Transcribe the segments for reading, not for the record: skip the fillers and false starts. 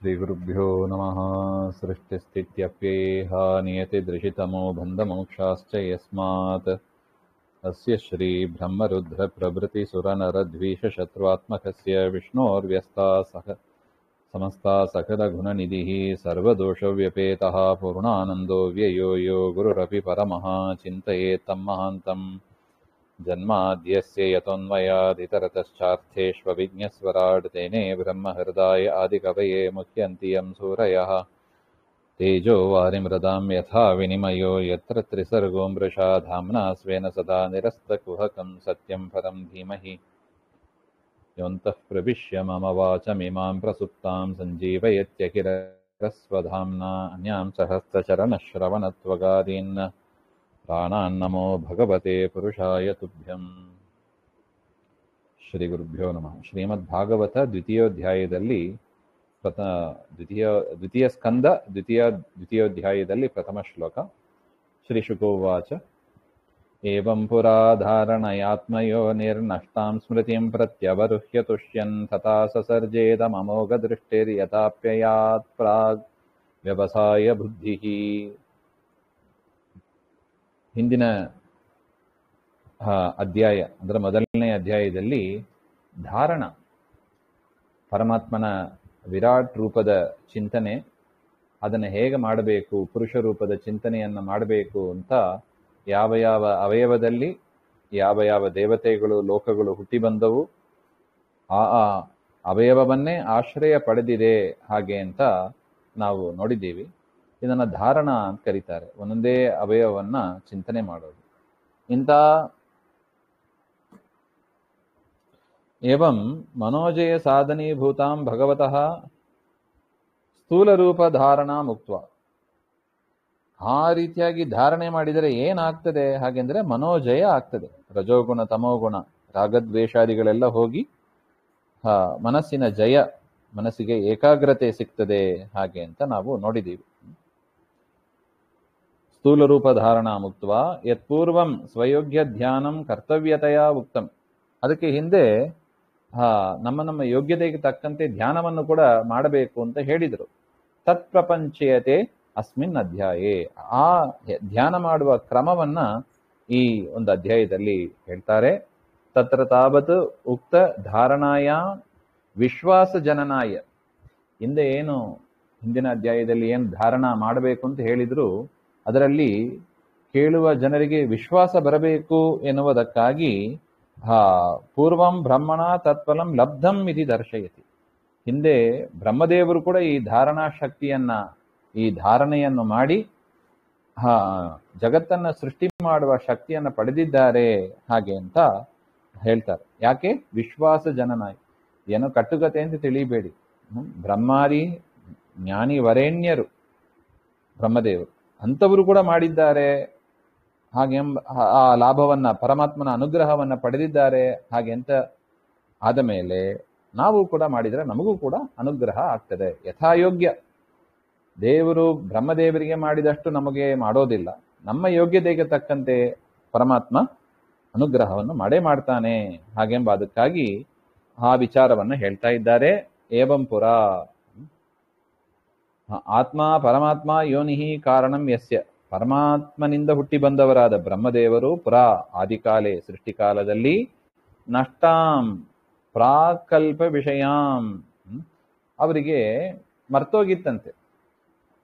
श्रीगुरुभ्यो नमः। सृष्टिस्थित्यप्ययेह नियतिदृशितमो बन्धमोक्षाश्च यस्मात् अस्य श्रीब्रह्मरुद्रप्रभृतिसुरनरद्वीषशत्रुआत्मकस्य विष्णोर्व्यस्ताः समस्ता सकलगुणनिधिः सर्वदोषव्यपेतः पूर्णानन्दो व्ययो यो गुरुरपि परमः चिन्तयेत्तं महान्तम् जन्माद्यस्य यतोऽन्वयादितरतश्चार्थेष्वभिज्ञस्वराट् तेने ब्रह्महृदाय आदिकवये मुह्यन्ति यं सूरयः तेजो वारिमृदां यथा विनिमयो यत्र त्रिसर्गो मृषा धाम्ना स्वेन सदा निरस्तकुहकं सत्यं परं धीमहि योऽन्तः प्रविश्य मम वाचमिमां प्रसुप्तां सञ्जीवयत्यखिलस्वधाम्ना अन्यां सहस्रचरणश्रवणत्वगादीन् प्राणान्नमो भगवते पुरुषाय तुभ्यम्. ಶ್ರೀ ಗುರುಭ್ಯೋ ನಮಃ. ಶ್ರೀಮದ್ಭಾಗವತ ದ್ವಿತೀಯೋಧ್ಯಾಯದಲ್ಲಿ ದ್ವಿತೀಯ ಸ್ಕಂದ ದ್ವಿತೀಯೋಧ್ಯಾಯದಲ್ಲಿ ಪ್ರಥಮ ಶ್ಲೋಕ. ಶ್ರೀ ಶುಕೋವಾಚ ಏವಂ ಪುರಾ ಧಾರಣಯಾತ್ಮಯೋ ನಿರ್ನಷ್ಟಾಂ ಸ್ಮೃತಿಂ ಪ್ರತ್ಯವರುಹ್ಯ ತುಷ್ಯನ್ ತಥಾ ಸಸರ್ಜೇದಮಮೋಘ ದೃಷ್ಟಿರ್ಯಥಾಪ್ಯಯಾತ್ ಪ್ರಾಗ್ ವ್ಯವಸಾಯ ಬುದ್ಧಿಃ. ಹಿಂದಿನ ಅಧ್ಯಾಯ ಅಂದರೆ ಮೊದಲನೇ ಅಧ್ಯಾಯದಲ್ಲಿ ಧಾರಣ, ಪರಮಾತ್ಮನ ವಿರಾಟ್ ರೂಪದ ಚಿಂತನೆ, ಅದನ್ನು ಹೇಗೆ ಮಾಡಬೇಕು, ಪುರುಷ ರೂಪದ ಚಿಂತನೆಯನ್ನು ಮಾಡಬೇಕು ಅಂತ ಯಾವ ಯಾವ ಅವಯವದಲ್ಲಿ ಯಾವ ಯಾವ ದೇವತೆಗಳು ಲೋಕಗಳು ಹುಟ್ಟಿ ಬಂದವು, ಆ ಅವಯವವನ್ನೇ ಆಶ್ರಯ ಪಡೆದಿದೆ ಹಾಗೆ ಅಂತ ನಾವು ನೋಡಿದ್ದೀವಿ. ಇದನ್ನು ಧಾರಣ ಅಂತ ಕರೀತಾರೆ. ಒಂದೊಂದೇ ಅವಯವನ್ನ ಚಿಂತನೆ ಮಾಡೋದು. ಇಂಥ ಏವಂ ಮನೋಜಯ ಸಾಧನೀಭೂತಾಂ ಭಗವತಃ ಸ್ಥೂಲ ರೂಪ ಧಾರಣಾ ಮುಕ್ತ. ಆ ರೀತಿಯಾಗಿ ಧಾರಣೆ ಮಾಡಿದರೆ ಏನಾಗ್ತದೆ ಹಾಗೆಂದ್ರೆ ಮನೋಜಯ ಆಗ್ತದೆ. ರಜೋಗುಣ ತಮೋಗುಣ ರಾಗದ್ವೇಷಾದಿಗಳೆಲ್ಲ ಹೋಗಿ ಮನಸ್ಸಿನ ಜಯ, ಮನಸ್ಸಿಗೆ ಏಕಾಗ್ರತೆ ಸಿಗ್ತದೆ ಹಾಗೆ ಅಂತ ನಾವು ನೋಡಿದ್ದೀವಿ. ಸ್ಥೂಲ ರೂಪ ಧಾರಣಾ ಮುಕ್ತ ಯತ್ಪೂರ್ವಂ ಸ್ವಯೋಗ್ಯ ಧ್ಯಾನಂ ಕರ್ತವ್ಯತೆಯ ಉಕ್ತಂ. ಅದಕ್ಕೆ ಹಿಂದೆ ನಮ್ಮ ಯೋಗ್ಯತೆಗೆ ತಕ್ಕಂತೆ ಧ್ಯಾನವನ್ನು ಕೂಡ ಮಾಡಬೇಕು ಅಂತ ಹೇಳಿದರು. ತತ್ ಪ್ರಪಂಚಯತೆ ಅಸ್ಮಿನ್ ಅಧ್ಯಾಯೇ. ಆ ಧ್ಯಾನ ಮಾಡುವ ಕ್ರಮವನ್ನ ಈ ಒಂದು ಅಧ್ಯಾಯದಲ್ಲಿ ಹೇಳ್ತಾರೆ. ತತ್ರ ತಾವತ್ ಉಕ್ತ ಧಾರಣಾಯ ವಿಶ್ವಾಸ ಜನನಾಯ. ಹಿಂದೆ ಏನು ಹಿಂದಿನ ಅಧ್ಯಾಯದಲ್ಲಿ ಏನು ಧಾರಣ ಮಾಡಬೇಕು ಅಂತ ಹೇಳಿದ್ರು, ಅದರಲ್ಲಿ ಕೇಳುವ ಜನರಿಗೆ ವಿಶ್ವಾಸ ಬರಬೇಕು ಎನ್ನುವುದಕ್ಕಾಗಿ ಪೂರ್ವಂ ಬ್ರಹ್ಮಣ ತತ್ಫಲಂ ಲಬ್ಧಂ ಇತಿ ದರ್ಶಯತಿ. ಹಿಂದೆ ಬ್ರಹ್ಮದೇವರು ಕೂಡ ಈ ಧಾರಣಾ ಶಕ್ತಿಯನ್ನ, ಈ ಧಾರಣೆಯನ್ನು ಮಾಡಿ ಜಗತ್ತನ್ನ ಸೃಷ್ಟಿ ಮಾಡುವ ಶಕ್ತಿಯನ್ನ ಪಡೆದಿದ್ದಾರೆ ಹಾಗೆ ಅಂತ ಹೇಳ್ತಾರೆ. ಯಾಕೆ? ವಿಶ್ವಾಸ ಜನನಾಯಿ. ಏನೋ ಕಟ್ಟುಕತೆ ಅಂತ ತಿಳಿಬೇಡಿ. ಬ್ರಹ್ಮಾದಿ ಜ್ಞಾನಿ ವರೇಣ್ಯರು ಬ್ರಹ್ಮದೇವರು, ಅಂಥವರು ಕೂಡ ಮಾಡಿದ್ದಾರೆ ಹಾಗೆ ಆ ಲಾಭವನ್ನ, ಪರಮಾತ್ಮನ ಅನುಗ್ರಹವನ್ನ ಪಡೆದಿದ್ದಾರೆ ಹಾಗೆ ಅಂತ ಆದ ಮೇಲೆ ನಾವು ಕೂಡ ಮಾಡಿದರೆ ನಮಗೂ ಕೂಡ ಅನುಗ್ರಹ ಆಗ್ತದೆ. ಯಥಾಯೋಗ್ಯ. ದೇವರು ಬ್ರಹ್ಮದೇವರಿಗೆ ಮಾಡಿದಷ್ಟು ನಮಗೆ ಮಾಡೋದಿಲ್ಲ. ನಮ್ಮ ಯೋಗ್ಯತೆಗೆ ತಕ್ಕಂತೆ ಪರಮಾತ್ಮ ಅನುಗ್ರಹವನ್ನು ಮಾಡೇ ಮಾಡ್ತಾನೆ ಹಾಗೆಂಬ ಅದಕ್ಕಾಗಿ ಆ ವಿಚಾರವನ್ನ ಹೇಳ್ತಾ ಇದ್ದಾರೆ. ಏವಂ ಪುರ ಆತ್ಮ ಪರಮಾತ್ಮ ಯೋನಿಹಿ ಕಾರಣಂ ಯಸ್ಯ. ಪರಮಾತ್ಮನಿಂದ ಹುಟ್ಟಿ ಬಂದವರಾದ ಬ್ರಹ್ಮದೇವರು ಪುರ ಆದಿಕಾಲೆ ಸೃಷ್ಟಿಕಾಲದಲ್ಲಿ ನಷ್ಟಾಂ ಪ್ರಾಕಲ್ಪ ವಿಷಯಾಂ, ಅವರಿಗೆ ಮರ್ತೋಗಿತ್ತಂತೆ.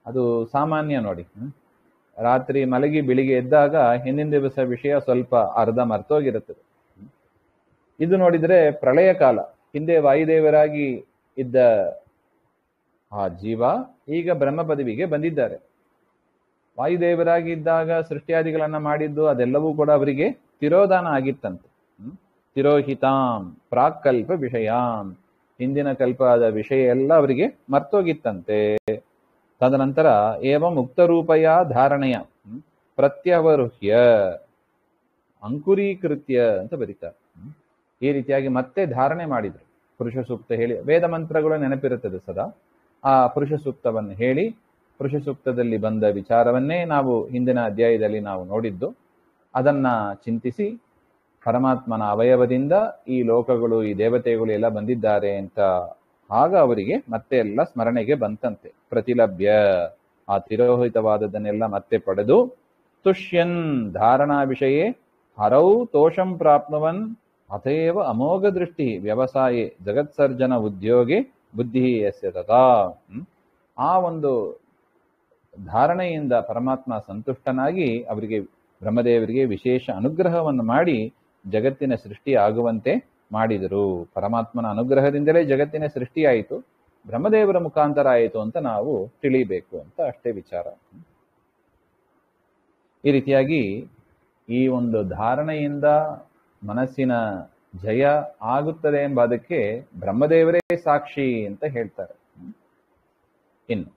ಅದು ಸಾಮಾನ್ಯ ನೋಡಿ. ರಾತ್ರಿ ಮಲಗಿ ಬೆಳಿಗ್ಗೆ ಎದ್ದಾಗ ಹಿಂದಿನ ದಿವಸ ವಿಷಯ ಸ್ವಲ್ಪ ಅರ್ಧ ಮರ್ತೋಗಿರುತ್ತದೆ. ಇದು ನೋಡಿದ್ರೆ ಪ್ರಳಯ ಕಾಲ. ಹಿಂದೆ ವಾಯುದೇವರಾಗಿ ಇದ್ದ ಆ ಜೀವ ಈಗ ಬ್ರಹ್ಮ ಪದವಿಗೆ ಬಂದಿದ್ದಾರೆ. ವಾಯುದೇವರಾಗಿ ಇದ್ದಾಗ ಸೃಷ್ಟಿಯಾದಿಗಳನ್ನ ಮಾಡಿದ್ದು ಅದೆಲ್ಲವೂ ಕೂಡ ಅವರಿಗೆ ತಿರೋಧಾನ ಆಗಿತ್ತಂತೆ. ತಿರೋಹಿತಾಂ ಪ್ರಾಕಲ್ಪ ವಿಷಯಾಂ, ಹಿಂದಿನ ಕಲ್ಪದ ವಿಷಯ ಎಲ್ಲ ಅವರಿಗೆ ಮರ್ತೋಗಿತ್ತಂತೆ. ತದನಂತರ ಏವಂ ಉಕ್ತರೂಪಯ ಧಾರಣೆಯ ಪ್ರತ್ಯವರುಹ್ಯ ಅಂಕುರೀಕೃತ್ಯ ಅಂತ ಬರೀತಾರೆ. ಈ ರೀತಿಯಾಗಿ ಮತ್ತೆ ಧಾರಣೆ ಮಾಡಿದ್ರು. ಪುರುಷ ಸೂಕ್ತ ಹೇಳಿ, ವೇದ ಮಂತ್ರಗಳು ನೆನಪಿರುತ್ತದೆ ಸದಾ. ಆ ಪುರುಷ ಸೂಕ್ತವನ್ನು ಹೇಳಿ, ಪುರುಷ ಸೂಕ್ತದಲ್ಲಿ ಬಂದ ವಿಚಾರವನ್ನೇ ನಾವು ಹಿಂದಿನ ಅಧ್ಯಾಯದಲ್ಲಿ ನಾವು ನೋಡಿದ್ದು. ಅದನ್ನ ಚಿಂತಿಸಿ ಪರಮಾತ್ಮನ ಅವಯವದಿಂದ ಈ ಲೋಕಗಳು, ಈ ದೇವತೆಗಳು ಎಲ್ಲ ಬಂದಿದ್ದಾರೆ ಅಂತ ಆಗ ಅವರಿಗೆ ಮತ್ತೆ ಎಲ್ಲ ಸ್ಮರಣೆಗೆ ಬಂತಂತೆ. ಪ್ರತಿಲಭ್ಯ, ಆ ತಿರೋಹಿತವಾದದನ್ನೆಲ್ಲ ಮತ್ತೆ ಪಡೆದು, ತುಷ್ಯನ್ ಧಾರಣಾ ವಿಷಯೇ ಹರೌ ತೋಷಂ ಪ್ರಾಪ್ನುವನ್ ಅತೇವ ಅಮೋಘ ದೃಷ್ಟಿ ವ್ಯವಸಾಯೇ ಜಗತ್ಸರ್ಜನ ಉದ್ಯೋಗಿ ಬುದ್ಧಿ ಯಸ್ಯ ತಥಾ. ಆ ಒಂದು ಧಾರಣೆಯಿಂದ ಪರಮಾತ್ಮ ಸಂತುಷ್ಟನಾಗಿ ಅವರಿಗೆ, ಬ್ರಹ್ಮದೇವರಿಗೆ ವಿಶೇಷ ಅನುಗ್ರಹವನ್ನು ಮಾಡಿ ಜಗತ್ತಿನ ಸೃಷ್ಟಿ ಆಗುವಂತೆ ಮಾಡಿದರು. ಪರಮಾತ್ಮನ ಅನುಗ್ರಹದಿಂದಲೇ ಜಗತ್ತಿನ ಸೃಷ್ಟಿಯಾಯಿತು, ಬ್ರಹ್ಮದೇವರ ಮುಖಾಂತರ ಆಯಿತು ಅಂತ ನಾವು ತಿಳಿಬೇಕು ಅಂತ ಅಷ್ಟೇ ವಿಚಾರ. ಈ ರೀತಿಯಾಗಿ ಈ ಒಂದು ಧಾರಣೆಯಿಂದ ಮನಸ್ಸಿನ ಜಯ ಆಗುತ್ತದೆ ಎಂಬುದಕ್ಕೆ ಬ್ರಹ್ಮದೇವರೇ ಸಾಕ್ಷಿ ಅಂತ ಹೇಳ್ತಾರೆ. ಇನ್ನು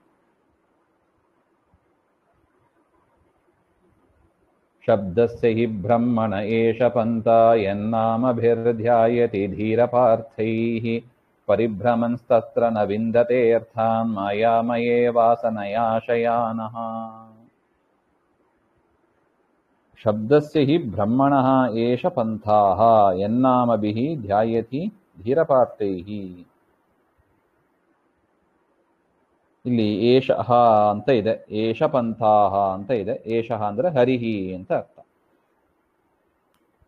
ಶಬ್ದಸ್ಯ ಹಿ ಬ್ರಹ್ಮಣ ಏಷ ಪಂಥ ಯನ್ನಾಮಭಿರ್ಧ್ಯಾಯತಿ ಧೀರಪಾರ್ಥೈಃ ಪರಿಭ್ರಮನ್ಸ್ತತ್ರ ನ ವಿಂದತೆ ಅರ್ಥಾನ್ ಮಾಯಾಮಯೇ ವಾಸನಯಾಶಯಾನಃ. ಶಬ್ದಸ್ಯ ಹಿ ಬ್ರಹ್ಮಣಃ ಏಷ ಪಂಥಾಃ ಯನ್ನಾಮಭಿಃ ಧ್ಯಾಯತಿ ಧೀರಪಾರ್ಥೈಃ. ಇಲ್ಲಿ ಏಷಃ ಅಂತ ಇದೆ, ಏಷ ಪಂಥಾಃ ಅಂತ ಇದೆ. ಏಷಃ ಅಂದ್ರೆ ಹರಿಹಿ ಅಂತ ಅರ್ಥ,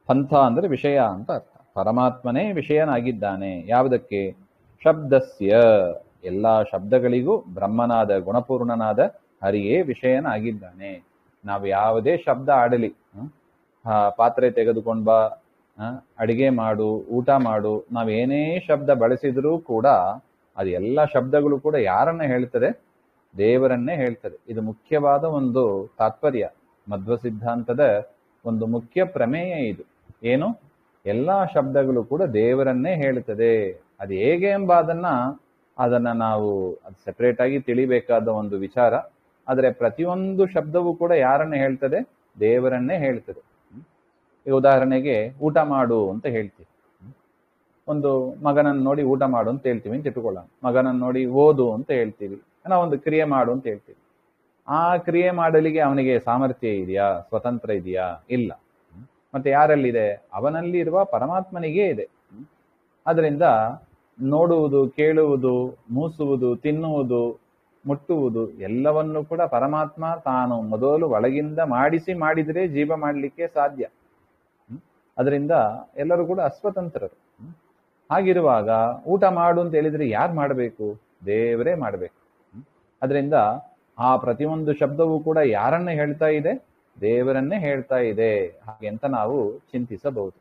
ಪಂಥ ಅಂದ್ರೆ ವಿಷಯ ಅಂತ ಅರ್ಥ. ಪರಮಾತ್ಮನೇ ವಿಷಯನಾಗಿದ್ದಾನೆ. ಯಾವುದಕ್ಕೆ? ಶಬ್ದಸ್ಯ, ಎಲ್ಲಾ ಶಬ್ದಗಳಿಗೂ ಬ್ರಹ್ಮನಾದ ಗುಣಪೂರ್ಣನಾದ ಹರಿಯೇ ವಿಷಯನಾಗಿದ್ದಾನೆ. ನಾವು ಯಾವುದೇ ಶಬ್ದ ಆಡಲಿ, ಪಾತ್ರೆ ತೆಗೆದುಕೊಂಡ್ ಬಾ, ಅಡಿಗೆ ಮಾಡು, ಊಟ ಮಾಡು, ನಾವೇನೇ ಶಬ್ದ ಬಳಸಿದರೂ ಕೂಡ ಅದು ಎಲ್ಲ ಶಬ್ದಗಳು ಕೂಡ ಯಾರನ್ನ ಹೇಳ್ತದೆ? ದೇವರನ್ನೇ ಹೇಳ್ತದೆ. ಇದು ಮುಖ್ಯವಾದ ಒಂದು ತಾತ್ಪರ್ಯ, ಮಧ್ವ ಸಿದ್ಧಾಂತದ ಒಂದು ಮುಖ್ಯ ಪ್ರಮೇಯ ಇದು. ಏನು? ಎಲ್ಲ ಶಬ್ದಗಳು ಕೂಡ ದೇವರನ್ನೇ ಹೇಳ್ತದೆ. ಅದು ಹೇಗೆ ಎಂಬ ಅದನ್ನ ನಾವು ಸೆಪರೇಟ್ ಆಗಿ ತಿಳಿಬೇಕಾದ ಒಂದು ವಿಚಾರ. ಆದರೆ ಪ್ರತಿಯೊಂದು ಶಬ್ದವೂ ಕೂಡ ಯಾರನ್ನ ಹೇಳ್ತದೆ? ದೇವರನ್ನೇ ಹೇಳ್ತದೆ. ಈಗ ಉದಾಹರಣೆಗೆ ಊಟ ಮಾಡು ಅಂತ ಹೇಳ್ತೀವಿ. ಒಂದು ಮಗನನ್ನು ನೋಡಿ ಊಟ ಮಾಡು ಅಂತ ಹೇಳ್ತೀವಿ ಅಂತ ಇಟ್ಟುಕೊಳ್ಳೋಣ. ಮಗನನ್ನು ನೋಡಿ ಓದು ಅಂತ ಹೇಳ್ತೀವಿ, ನಾವೊಂದು ಕ್ರಿಯೆ ಮಾಡು ಅಂತ ಹೇಳ್ತೀವಿ. ಆ ಕ್ರಿಯೆ ಮಾಡಲಿಗೆ ಅವನಿಗೆ ಸಾಮರ್ಥ್ಯ ಇದೆಯಾ? ಸ್ವತಂತ್ರ ಇದೆಯಾ? ಇಲ್ಲ. ಮತ್ತೆ ಯಾರಲ್ಲಿದೆ? ಅವನಲ್ಲಿ ಇರುವ ಪರಮಾತ್ಮನಿಗೆ ಇದೆ. ಅದರಿಂದ ನೋಡುವುದು, ಕೇಳುವುದು, ಮೂಸುವುದು, ತಿನ್ನುವುದು, ಮುಟ್ಟುವುದು ಎಲ್ಲವನ್ನು ಕೂಡ ಪರಮಾತ್ಮ ತಾನು ಮೊದಲು ಒಳಗಿಂದ ಮಾಡಿದರೆ ಜೀವ ಮಾಡಲಿಕ್ಕೆ ಸಾಧ್ಯ. ಅದರಿಂದ ಎಲ್ಲರೂ ಕೂಡ ಅಸ್ವತಂತ್ರರು. ಹಾಗಿರುವಾಗ ಊಟ ಮಾಡು ಅಂತ ಹೇಳಿದ್ರೆ ಯಾರು ಮಾಡಬೇಕು? ದೇವರೇ ಮಾಡಬೇಕು. ಅದರಿಂದ ಆ ಪ್ರತಿಯೊಂದು ಶಬ್ದವೂ ಕೂಡ ಯಾರನ್ನ ಹೇಳ್ತಾ ಇದೆ? ದೇವರನ್ನೇ ಹೇಳ್ತಾ ಇದೆ. ಹಾಗೆ ಅಂತ ನಾವು ಚಿಂತಿಸಬಹುದು.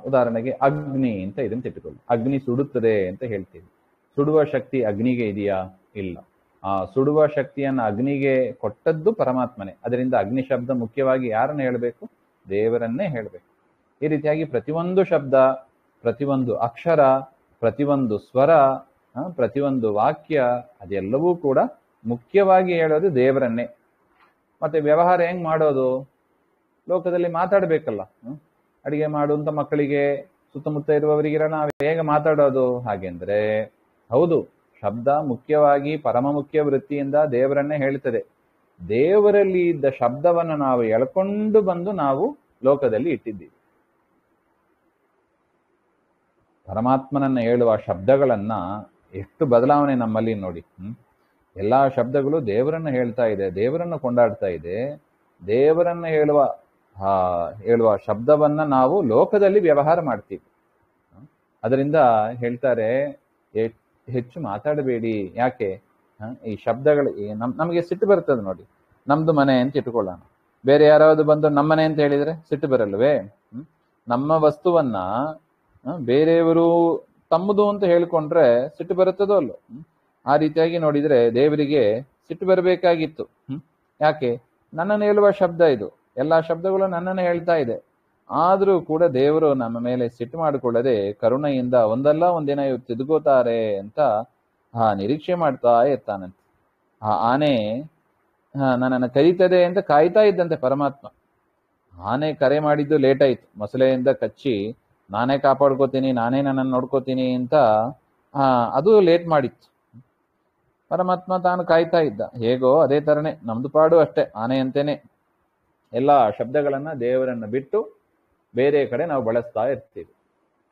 ಉದಾಹರಣೆಗೆ ಅಗ್ನಿ ಅಂತ ಇದೆ ಅಂತ ಇಟ್ಟುಕೊಳ್ಳಿ. ಅಗ್ನಿ ಸುಡುತ್ತದೆ ಅಂತ ಹೇಳ್ತೀವಿ. ಸುಡುವ ಶಕ್ತಿ ಅಗ್ನಿಗೆ ಇದೆಯಾ? ಇಲ್ಲ. ಆ ಸುಡುವ ಶಕ್ತಿಯನ್ನು ಅಗ್ನಿಗೆ ಕೊಟ್ಟದ್ದು ಪರಮಾತ್ಮನೇ. ಅದರಿಂದ ಅಗ್ನಿ ಶಬ್ದ ಮುಖ್ಯವಾಗಿ ಯಾರನ್ನ ಹೇಳಬೇಕು? ದೇವರನ್ನೇ ಹೇಳಬೇಕು. ಈ ರೀತಿಯಾಗಿ ಪ್ರತಿಯೊಂದು ಶಬ್ದ, ಪ್ರತಿಯೊಂದು ಅಕ್ಷರ, ಪ್ರತಿಯೊಂದು ಸ್ವರ, ಪ್ರತಿಯೊಂದು ವಾಕ್ಯ ಅದೆಲ್ಲವೂ ಕೂಡ ಮುಖ್ಯವಾಗಿ ಹೇಳೋದು ದೇವರನ್ನೇ. ಮತ್ತೆ ವ್ಯವಹಾರ ಹೆಂಗ್ ಮಾಡೋದು? ಲೋಕದಲ್ಲಿ ಮಾತಾಡಬೇಕಲ್ಲ. ಅಡಿಗೆ ಮಾಡುವಂತ ಮಕ್ಕಳಿಗೆ, ಸುತ್ತಮುತ್ತ ಇರುವವರಿಗಿರ ನಾವು ಹೇಗೆ ಮಾತಾಡೋದು? ಹಾಗೆಂದ್ರೆ ಹೌದು, ಶಬ್ದ ಮುಖ್ಯವಾಗಿ ಪರಮ ಮುಖ್ಯ ವೃತ್ತಿಯಿಂದ ದೇವರನ್ನೇ ಹೇಳ್ತದೆ. ದೇವರಲ್ಲಿ ಇದ್ದ ಶಬ್ದವನ್ನು ನಾವು ಎಳ್ಕೊಂಡು ಬಂದು ನಾವು ಲೋಕದಲ್ಲಿ ಇಟ್ಟಿದ್ದೀವಿ. ಪರಮಾತ್ಮನನ್ನ ಹೇಳುವ ಶಬ್ದಗಳನ್ನ ಎಷ್ಟು ಬದಲಾವಣೆ ನಮ್ಮಲ್ಲಿ ನೋಡಿ. ಎಲ್ಲಾ ಶಬ್ದಗಳು ದೇವರನ್ನ ಹೇಳ್ತಾ ಇದೆ, ದೇವರನ್ನ ಕೊಂಡಾಡ್ತಾ ಇದೆ. ದೇವರನ್ನ ಹೇಳುವ ಶಬ್ದವನ್ನ ನಾವು ಲೋಕದಲ್ಲಿ ವ್ಯವಹಾರ ಮಾಡ್ತೀವಿ. ಅದರಿಂದ ಹೇಳ್ತಾರೆ, ಹೆಚ್ಚು ಮಾತಾಡಬೇಡಿ. ಯಾಕೆ? ಈ ಶಬ್ದಗಳು ನಮಗೆ ಸಿಟ್ಟು ಬರ್ತದೆ ನೋಡಿ. ನಮ್ದು ಮನೆ ಅಂತ ಇಟ್ಕೊಳ್ಳೋಣ, ಬೇರೆ ಯಾರಾவது ಬಂದು ನಮ್ಮನೆ ಅಂತ ಹೇಳಿದ್ರೆ ಸಿಟ್ಟು ಬರಲ್ವೇ? ನಮ್ಮ ವಸ್ತುವನ್ನ ಬೇರೆಯವರು ತಮ್ಮದು ಅಂತ ಹೇಳ್ಕೊಂಡ್ರೆ ಸಿಟ್ಟು ಬರುತ್ತದೋ ಅಲ್ಲೋ? ಆ ರೀತಿಯಾಗಿ ನೋಡಿದ್ರೆ ದೇವರಿಗೆ ಸಿಟ್ಟು ಬರಬೇಕಾಗಿತ್ತು. ಯಾಕೆ? ನನ್ನನ್ನು ಹೇಳುವ ಶಬ್ದ ಇದು, ಎಲ್ಲಾ ಶಬ್ದಗಳು ನನ್ನನ್ನು ಹೇಳ್ತಾ ಇದೆ. ಆದ್ರೂ ಕೂಡ ದೇವರು ನಮ್ಮ ಮೇಲೆ ಸಿಟ್ಟು ಮಾಡಿಕೊಳ್ಳದೆ ಕರುಣೆಯಿಂದ ಒಂದಲ್ಲ ಒಂದಿನ ಇವ್ರು ತಿದ್ಕೋತಾರೆ ಅಂತ ನಿರೀಕ್ಷೆ ಮಾಡ್ತಾ ಇರ್ತಾನಂತೆ. ಆ ಆನೆ ನನ್ನನ್ನು ಕರೀತದೆ ಅಂತ ಕಾಯ್ತಾ ಇದ್ದಂತೆ ಪರಮಾತ್ಮ. ಆನೆ ಕರೆ ಮಾಡಿದ್ದು ಲೇಟ್ ಆಯ್ತು. ಮೊಸಳೆಯಿಂದ ಕಚ್ಚಿ ನಾನೇ ಕಾಪಾಡ್ಕೋತೀನಿ, ನಾನೇ ನನ್ನನ್ನು ನೋಡ್ಕೋತೀನಿ ಅಂತ ಅದು ಲೇಟ್ ಮಾಡಿತ್ತು. ಪರಮಾತ್ಮ ತಾನು ಕಾಯ್ತಾ ಇದ್ದ. ಹೇಗೋ ಅದೇ ತರನೇ ನಮ್ದು ಪಾಡು ಅಷ್ಟೇ, ಆನೆಯಂತೇನೆ ಎಲ್ಲ ಶಬ್ದಗಳನ್ನ ದೇವರನ್ನ ಬಿಟ್ಟು ಬೇರೆ ಕಡೆ ನಾವು ಬಳಸ್ತಾ ಇರ್ತೀವಿ,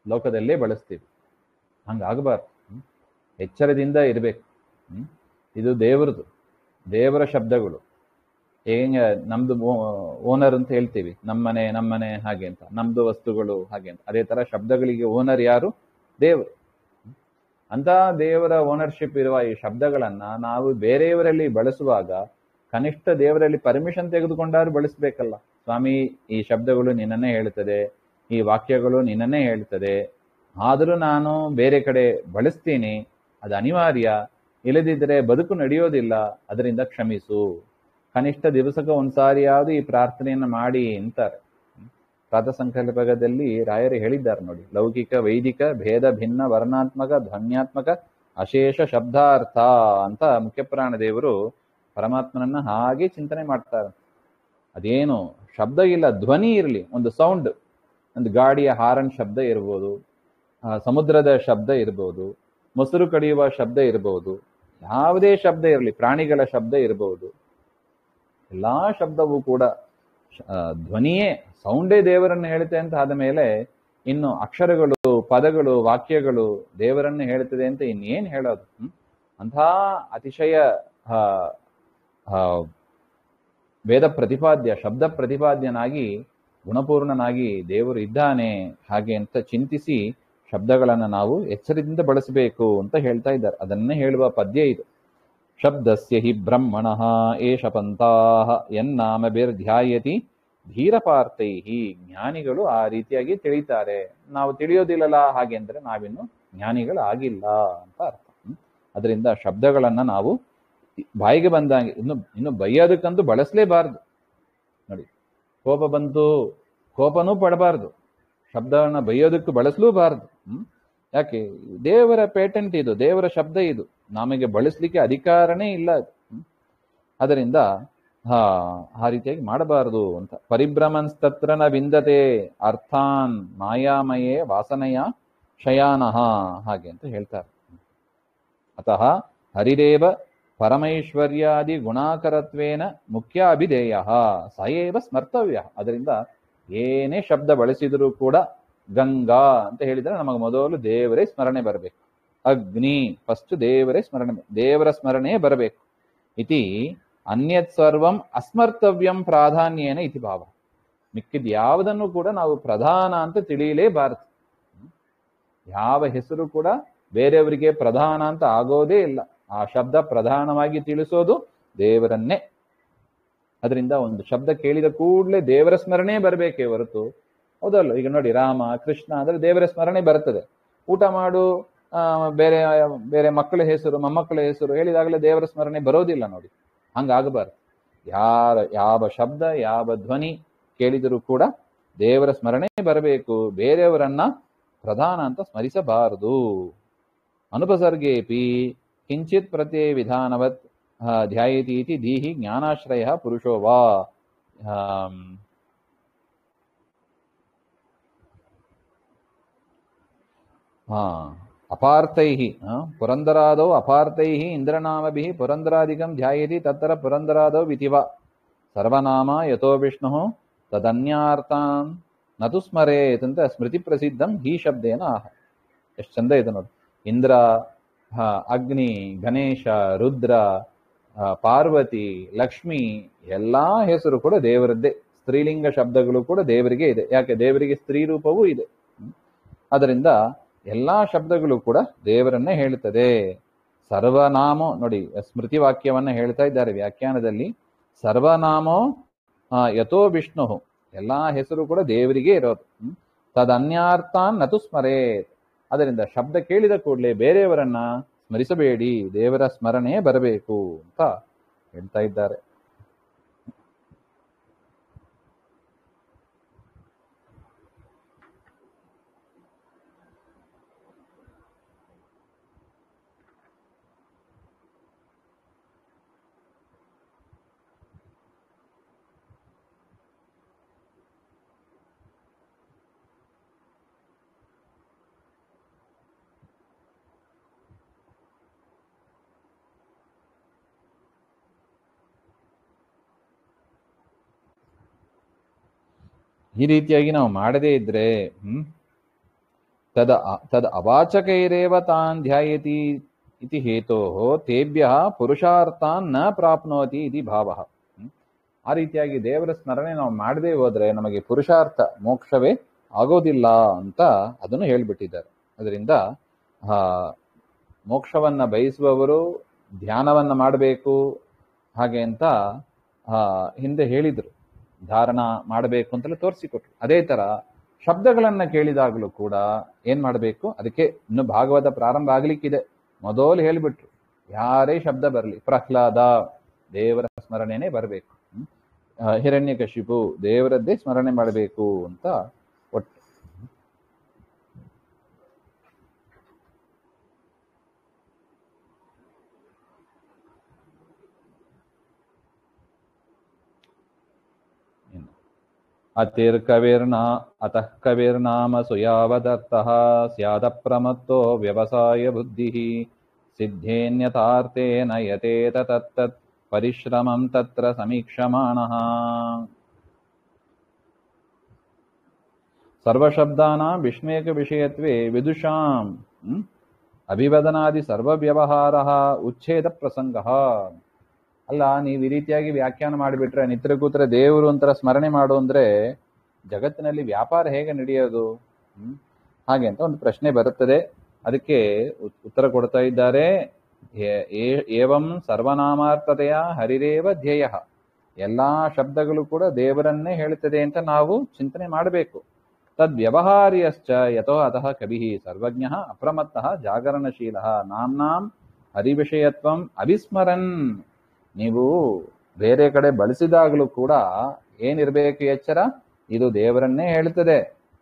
ಲೋಕದಲ್ಲೇ ಬಳಸ್ತೀವಿ. ಹಂಗಾಗಬಾರ್ದು. ಎಚ್ಚರದಿಂದ ಇರಬೇಕು. ಇದು ದೇವರದು, ದೇವರ ಶಬ್ದಗಳು. ಹೇಗೆ ನಮ್ದು ಓನರ್ ಅಂತ ಹೇಳ್ತೀವಿ, ನಮ್ಮನೆ ಹಾಗೆ ಅಂತ, ನಮ್ದು ವಸ್ತುಗಳು ಹಾಗೆ ಅಂತ. ಅದೇ ತರ ಶಬ್ದಗಳಿಗೆ ಓನರ್ ಯಾರು? ದೇವರು. ಅಂತ ದೇವರ ಓನರ್ಶಿಪ್ ಇರುವ ಈ ಶಬ್ದಗಳನ್ನ ನಾವು ಬೇರೆಯವರಲ್ಲಿ ಬಳಸುವಾಗ ಕನಿಷ್ಠ ದೇವರಲ್ಲಿ ಪರ್ಮಿಷನ್ ತೆಗೆದುಕೊಂಡಾದ್ರೂ ಬಳಸ್ಬೇಕಲ್ಲ. ಸ್ವಾಮಿ, ಈ ಶಬ್ದಗಳು ನಿನ್ನನ್ನೇ ಹೇಳ್ತದೆ, ಈ ವಾಕ್ಯಗಳು ನಿನ್ನನ್ನೇ ಹೇಳ್ತದೆ, ಆದರೂ ನಾನು ಬೇರೆ ಕಡೆ ಬಳಸ್ತೀನಿ, ಅದು ಅನಿವಾರ್ಯ, ಇಲ್ಲದಿದ್ದರೆ ಬದುಕು ನಡೆಯೋದಿಲ್ಲ, ಅದರಿಂದ ಕ್ಷಮಿಸು. ಕನಿಷ್ಠ ದಿವಸಕ್ಕೆ ಒಂದ್ಸಾರಿಯಾவது ಈ ಪ್ರಾರ್ಥನೆಯನ್ನು ಮಾಡಿ ಅಂತಾರೆ. ಪ್ರಾತಃ ಸಂಕಲ್ಪದಲ್ಲಿ ರಾಯರು ಹೇಳಿದ್ದಾರೆ ನೋಡಿ, ಲೌಕಿಕ ವೈದಿಕ ಭೇದ ಭಿನ್ನ ವರ್ಣಾತ್ಮಕ ಧ್ವನ್ಯಾತ್ಮಕ ಅಶೇಷ ಶಬ್ದಾರ್ಥ ಅಂತ ಮುಖ್ಯಪ್ರಾಣ ದೇವರು ಪರಮಾತ್ಮನನ್ನ ಹಾಗೆ ಚಿಂತನೆ ಮಾಡ್ತಾರೆ. ಅದೇನು ಶಬ್ದ ಇಲ್ಲ, ಧ್ವನಿ ಇರಲಿ, ಒಂದು ಸೌಂಡ್, ಒಂದು ಗಾಡಿಯ ಹಾರನ್ ಶಬ್ದ ಇರ್ಬೋದು, ಸಮುದ್ರದ ಶಬ್ದ ಇರ್ಬೋದು, ಮೊಸರು ಕಡಿಯುವ ಶಬ್ದ ಇರ್ಬೋದು, ಯಾವುದೇ ಶಬ್ದ ಇರಲಿ, ಪ್ರಾಣಿಗಳ ಶಬ್ದ ಇರ್ಬೋದು, ಎಲ್ಲಾ ಶಬ್ದವೂ ಕೂಡ ಧ್ವನಿಯೇ, ಸೌಂಡೇ ದೇವರನ್ನು ಹೇಳುತ್ತೆ ಅಂತ ಆದ ಮೇಲೆ ಇನ್ನು ಅಕ್ಷರಗಳು, ಪದಗಳು, ವಾಕ್ಯಗಳು ದೇವರನ್ನು ಹೇಳ್ತದೆ ಅಂತ ಇನ್ನೇನು ಹೇಳೋದು? ಅಂಥ ಅತಿಶಯ ವೇದ ಪ್ರತಿಪಾದ್ಯ, ಶಬ್ದ ಪ್ರತಿಪಾದ್ಯನಾಗಿ ಗುಣಪೂರ್ಣನಾಗಿ ದೇವರು ಇದ್ದಾನೆ ಹಾಗೆ ಅಂತ ಚಿಂತಿಸಿ ಶಬ್ದಗಳನ್ನು ನಾವು ಎಚ್ಚರದಿಂದ ಬಳಸಬೇಕು ಅಂತ ಹೇಳ್ತಾ ಇದ್ದಾರೆ. ಅದನ್ನೇ ಹೇಳುವ ಪದ್ಯ ಇದು. ಶಬ್ದಸ್ಯ ಹಿ ಬ್ರಹ್ಮಣಃ ಏಷ ಪಂಥಾಃ ಯನ್ನಾಮಭಿರ್ಧ್ಯಾಯತಿ ಧೀರಪಾರ್ಥೈಹಿ. ಜ್ಞಾನಿಗಳು ಆ ರೀತಿಯಾಗಿ ತಿಳಿತಾರೆ. ನಾವು ತಿಳಿಯೋದಿಲ್ಲಲ್ಲ, ಹಾಗೆ ಅಂದ್ರೆ ನಾವಿನ್ನು ಜ್ಞಾನಿಗಳು ಆಗಿಲ್ಲ ಅಂತ ಅರ್ಥ. ಅದರಿಂದ ಶಬ್ದಗಳನ್ನ ನಾವು ಬಾಯಿಗೆ ಬಂದಂಗೆ, ಇನ್ನು ಬೈಯೋದಕ್ಕಂತೂ ಬಳಸಲೇಬಾರ್ದು. ನೋಡಿ, ಕೋಪ ಬಂತು, ಕೋಪನೂ ಪಡಬಾರ್ದು, ಶಬ್ದವನ್ನ ಬೈಯೋದಕ್ಕೂ ಬಳಸಲೂಬಾರ್ದು. ಯಾಕೆ? ದೇವರ ಪೇಟೆಂಟ್ ಇದು, ದೇವರ ಶಬ್ದ ಇದು, ನಮಗೆ ಬಳಸಲಿಕ್ಕೆ ಅಧಿಕಾರನೇ ಇಲ್ಲ ಅದು. ಅದರಿಂದ ಆ ರೀತಿಯಾಗಿ ಮಾಡಬಾರದು ಅಂತ. ಪರಿಭ್ರಮನ್ಸ್ತತ್ರ ನ ವಿಂದತೆ ಅರ್ಥಾನ್ ಮಾಯಾಮಯೇ ವಾಸನೆಯ ಶಯಾನಃ ಹಾಗೆ ಅಂತ ಹೇಳ್ತಾರೆ. ಅತಃ ಹರಿರೇವ ಪರಮೈಶ್ವರ್ಯಾದಿ ಗುಣಾಕರತ್ವೇನ ಮುಖ್ಯ ಅಭಿಧೇಯ ಸಯೇವ ಸ್ಮರ್ತವ್ಯ. ಅದರಿಂದ ಏನೇ ಶಬ್ದ ಬಳಸಿದರೂ ಕೂಡ ಗಂಗಾ ಅಂತ ಹೇಳಿದ್ರೆ ನಮಗೆ ಮೊದಲು ದೇವರೇ ಸ್ಮರಣೆ ಬರಬೇಕು. ಅಗ್ನಿ ಫಸ್ಟ್ ದೇವರೇ ಸ್ಮರಣೆ, ದೇವರ ಸ್ಮರಣೆ ಬರಬೇಕು. ಇತಿ ಅನ್ಯತ್ ಸರ್ವಂ ಅಸ್ಮರ್ತವ್ಯಂ ಪ್ರಾಧಾನ್ಯೇನ ಇತಿ ಭಾವ. ಮಿಕ್ಕಿದ ಯಾವುದನ್ನು ಕೂಡ ನಾವು ಪ್ರಧಾನ ಅಂತ ತಿಳಿಯಲೇಬಾರದು. ಯಾವ ಹೆಸರು ಕೂಡ ಬೇರೆಯವರಿಗೆ ಪ್ರಧಾನ ಅಂತ ಆಗೋದೇ ಇಲ್ಲ. ಆ ಶಬ್ದ ಪ್ರಧಾನವಾಗಿ ತಿಳಿಸೋದು ದೇವರನ್ನೇ. ಅದರಿಂದ ಒಂದು ಶಬ್ದ ಕೇಳಿದ ಕೂಡಲೇ ದೇವರ ಸ್ಮರಣೆ ಬರಬೇಕೇ ಹೊರತು, ಹೌದಲ್ಲ, ಈಗ ನೋಡಿ ರಾಮ ಕೃಷ್ಣ ಅಂದ್ರೆ ದೇವರ ಸ್ಮರಣೆ ಬರ್ತದೆ. ಊಟ ಮಾಡು, ಬೇರೆ ಬೇರೆ ಮಕ್ಕಳ ಹೆಸರು ಮೊಮ್ಮಕ್ಕಳ ಹೆಸರು ಹೇಳಿದಾಗಲೇ ದೇವರ ಸ್ಮರಣೆ ಬರೋದಿಲ್ಲ ನೋಡಿ. ಹಂಗಾಗಬಾರ್ದು. ಯಾವ ಶಬ್ದ ಯಾವ ಧ್ವನಿ ಕೇಳಿದರೂ ಕೂಡ ದೇವರ ಸ್ಮರಣೆ ಬರಬೇಕು, ಬೇರೆಯವರನ್ನ ಪ್ರಧಾನ ಅಂತ ಸ್ಮರಿಸಬಾರದು. ಅನುಪಸರ್ಗೇಪಿ ಕಿಂಚಿತ್ ಪ್ರತ್ಯಯ ವಿಧಾನವತ್ ಧ್ಯಾಯತೀತಿ ದೀಹಿ ಜ್ಞಾನಾಶ್ರಯ ಪುರುಷೋ ವಾ. ಅಪಾರ್ಥೈಃ ಪುರಂದರಾದೌ ಅಪಾರ್ಥೈಃ ಇಂದ್ರನಾಮಭಿಃ ಪುರಂದರಾದಿಕಂ ಧ್ಯಾಯತಿ ತತ್ರ ಪುರಂದರಾದೌ ವಿತಿವ ಸರ್ವನಾಮ ಯಥೋ ವಿಷ್ಣು ತದನ್ಯಾರ್ಥಾನ್ ನತು ಸ್ಮರೇತ್ ಅಂತ ಸ್ಮೃತಿ ಪ್ರಸಿದ್ಧಂ ಹಿ ಶಬ್ದೇನ ಆಹ. ಎಷ್ಟು ಚಂದ ಇದೆ ನೋಡಿ. ಇಂದ್ರ, ಅಗ್ನಿ, ಗಣೇಶ, ರುದ್ರ, ಪಾರ್ವತಿ, ಲಕ್ಷ್ಮಿ ಎಲ್ಲಾ ಹೆಸರು ಕೂಡ ದೇವರದ್ದೇ. ಸ್ತ್ರೀಲಿಂಗ ಶಬ್ದಗಳು ಕೂಡ ದೇವರಿಗೆ ಇದೆ. ಯಾಕೆ? ದೇವರಿಗೆ ಸ್ತ್ರೀ ರೂಪವೂ ಇದೆ. ಅದರಿಂದ ಎಲ್ಲಾ ಶಬ್ದಗಳು ಕೂಡ ದೇವರನ್ನೇ ಹೇಳುತ್ತದೆ. ಸರ್ವನಾಮೋ ನೋಡಿ, ಸ್ಮೃತಿ ವಾಕ್ಯವನ್ನ ಹೇಳ್ತಾ ಇದ್ದಾರೆ ವ್ಯಾಖ್ಯಾನದಲ್ಲಿ. ಸರ್ವನಾಮೋ ಯಥೋ ವಿಷ್ಣು, ಎಲ್ಲಾ ಹೆಸರು ಕೂಡ ದೇವರಿಗೆ ಇರೋದು. ತದನ್ಯಾರ್ಥಾನ್ ನತು ಸ್ಮರೇತ್. ಅದರಿಂದ ಶಬ್ದ ಕೇಳಿದ ಕೂಡಲೇ ಬೇರೆಯವರನ್ನ ಸ್ಮರಿಸಬೇಡಿ, ದೇವರ ಸ್ಮರಣೆ ಬರಬೇಕು ಅಂತ ಹೇಳ್ತಾ ಇದ್ದಾರೆ. ಈ ರೀತಿಯಾಗಿ ನಾವು ಮಾಡದೇ ಇದ್ರೆ ತದ್ ಅವಾಚಕೈರೇವ ತಾನ್ ಧ್ಯಾಯತಿ ಇತಿ ಹೇತೋಃ ತೇಭ್ಯಃ ಪುರುಷಾರ್ಥಾನ್ ನ ಪ್ರಾಪ್ನೋತಿ ಇತಿ ಭಾವಃ. ಆ ರೀತಿಯಾಗಿ ದೇವರ ಸ್ಮರಣೆ ನಾವು ಮಾಡದೇ ಹೋದ್ರೆ ನಮಗೆ ಪುರುಷಾರ್ಥ ಮೋಕ್ಷವೇ ಆಗೋದಿಲ್ಲ ಅಂತ ಅದನ್ನು ಹೇಳ್ಬಿಟ್ಟಿದ್ದಾರೆ. ಅದರಿಂದ ಮೋಕ್ಷವನ್ನ ಬಯಸುವವರು ಧ್ಯಾನವನ್ನ ಮಾಡಬೇಕು ಹಾಗೆ ಅಂತ ಹಿಂದೆ ಹೇಳಿದ್ರು. ಧಾರಣ ಮಾಡಬೇಕು ಅಂತೆಲ್ಲ ತೋರಿಸಿಕೊಟ್ರು. ಅದೇ ತರ ಶಬ್ದಗಳನ್ನ ಕೇಳಿದಾಗಲೂ ಕೂಡ ಏನ್ ಮಾಡಬೇಕು, ಅದಕ್ಕೆ ಇನ್ನು ಭಾಗವತ ಪ್ರಾರಂಭ ಆಗ್ಲಿಕ್ಕಿದೆ, ಮೊದಲು ಹೇಳಿಬಿಟ್ರು ಯಾರೇ ಶಬ್ದ ಬರಲಿ, ಪ್ರಹ್ಲಾದ ದೇವರ ಸ್ಮರಣೆನೇ ಬರಬೇಕು, ಹಿರಣ್ಯಕಶಿಪು ದೇವರದ್ದೇ ಸ್ಮರಣೆ ಮಾಡಬೇಕು ಅಂತ ಒಟ್ಟು. ಅತಃ ಕವಿರ್ನಾಮ ಸುಯಾವದರ್ಥಃ ಸ್ಯಾದಪ್ರಮತ್ತೋ ವ್ಯವಸಾಯ ಬುದ್ಧಿಃ ಸಿದ್ಧೇನ್ಯಥಾರ್ಥೇನ ಯತೇತ ತತ್ತತ್ ಪರಿಶ್ರಮಂ ತತ್ರ ಸಮೀಕ್ಷಮಾಣಃ. ಸರ್ವಶಬ್ದಾನಾಂ ವಿಸ್ಮಯಕ ವಿಷಯತ್ವೇ ವಿದುಷಾಂ ಅಭಿವದನಾದಿ ಸರ್ವವ್ಯವಹಾರಃ ಉಚ್ಛೇದ ಪ್ರಸಂಗಃ. ಅಲ್ಲ, ನೀವು ಈ ರೀತಿಯಾಗಿ ವ್ಯಾಖ್ಯಾನ ಮಾಡಿಬಿಟ್ರೆ ನಿತ್ರ ಕೂತ್ರೆ ದೇವರು ಒಂಥರ ಸ್ಮರಣೆ ಮಾಡು ಅಂದ್ರೆ ಜಗತ್ತಿನಲ್ಲಿ ವ್ಯಾಪಾರ ಹೇಗೆ ನಡೆಯೋದು? ಹಾಗೆ ಅಂತ ಒಂದು ಪ್ರಶ್ನೆ ಬರುತ್ತದೆ. ಅದಕ್ಕೆ ಉತ್ತರ ಕೊಡ್ತಾ ಇದ್ದಾರೆ. ಏವಂ ಸರ್ವನಾಮಾರ್ಥತೆಯ ಹರಿರೇವ ಧ್ಯೇಯ. ಎಲ್ಲಾ ಶಬ್ದಗಳು ಕೂಡ ದೇವರನ್ನೇ ಹೇಳುತ್ತದೆ ಅಂತ ನಾವು ಚಿಂತನೆ ಮಾಡಬೇಕು. ತದ್ವ್ಯವಹಾರ್ಯಶ್ಚ ಯತೋ ಅತಃ ಕವಿಃ ಸರ್ವಜ್ಞಃ ಅಪ್ರಮತ್ತಃ ಜಾಗರಣಶೀಲಃ ನಾಮ್ನಾಂ ಹರಿವಿಷಯತ್ವಂ ಅವಿಸ್ಮರನ್. ನೀವು ಬೇರೆ ಕಡೆ ಬಳಸಿದಾಗಲೂ ಕೂಡ ಏನಿರಬೇಕು ಎಚ್ಚರ, ಇದು ದೇವರನ್ನೇ ಹೇಳ್ತದೆ,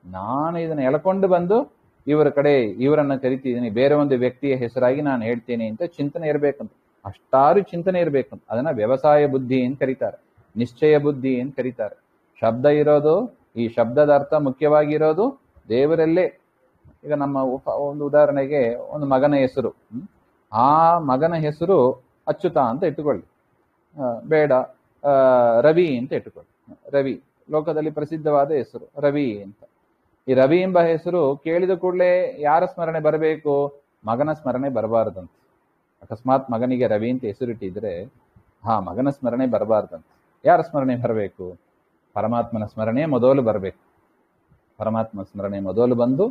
ನಾನು ಇದನ್ನ ಎಳ್ಕೊಂಡು ಬಂದು ಇವರ ಕಡೆ ಇವರನ್ನ ಕರಿತಿದ್ದೀನಿ, ಬೇರೆ ಒಂದು ವ್ಯಕ್ತಿಯ ಹೆಸರಾಗಿ ನಾನು ಹೇಳ್ತೀನಿ ಅಂತ ಚಿಂತನೆ ಇರಬೇಕಂತ. ಅಷ್ಟಾರು ಚಿಂತನೆ ಇರಬೇಕಂತ. ಅದನ್ನ ವ್ಯವಸಾಯ ಬುದ್ಧಿ ಅಂತ ಕರೀತಾರೆ, ನಿಶ್ಚಯ ಬುದ್ಧಿ ಅಂತ ಕರೀತಾರೆ. ಶಬ್ದ ಇರೋದು, ಈ ಶಬ್ದದ ಅರ್ಥ ಮುಖ್ಯವಾಗಿರೋದು ದೇವರಲ್ಲೇ. ಈಗ ನಮ್ಮ ಒಂದು ಉದಾಹರಣೆಗೆ ಒಂದು ಮಗನ ಹೆಸರು, ಆ ಮಗನ ಹೆಸರು ಅಚ್ಯುತ ಅಂತ ಇಟ್ಟುಕೊಳ್ಳಿ, ಬೇಡ ರವಿ ಅಂತ ಇಟ್ಟುಕೊಳ್ಳಿ. ರವಿ ಲೋಕದಲ್ಲಿ ಪ್ರಸಿದ್ಧವಾದ ಹೆಸರು ರವಿ ಅಂತ. ಈ ರವಿ ಎಂಬ ಹೆಸರು ಕೇಳಿದ ಕೂಡಲೇ ಯಾರ ಸ್ಮರಣೆ ಬರಬೇಕು? ಮಗನ ಸ್ಮರಣೆ ಬರಬಾರ್ದಂತ. ಅಕಸ್ಮಾತ್ ಮಗನಿಗೆ ರವಿ ಅಂತ ಹೆಸರಿಟ್ಟಿದ್ರೆ ಮಗನ ಸ್ಮರಣೆ ಬರಬಾರ್ದಂತ. ಯಾರ ಸ್ಮರಣೆ ಬರಬೇಕು? ಪರಮಾತ್ಮನ ಸ್ಮರಣೆ ಮೊದಲು ಬರಬೇಕು. ಪರಮಾತ್ಮ ಸ್ಮರಣೆ ಮೊದಲು ಬಂದು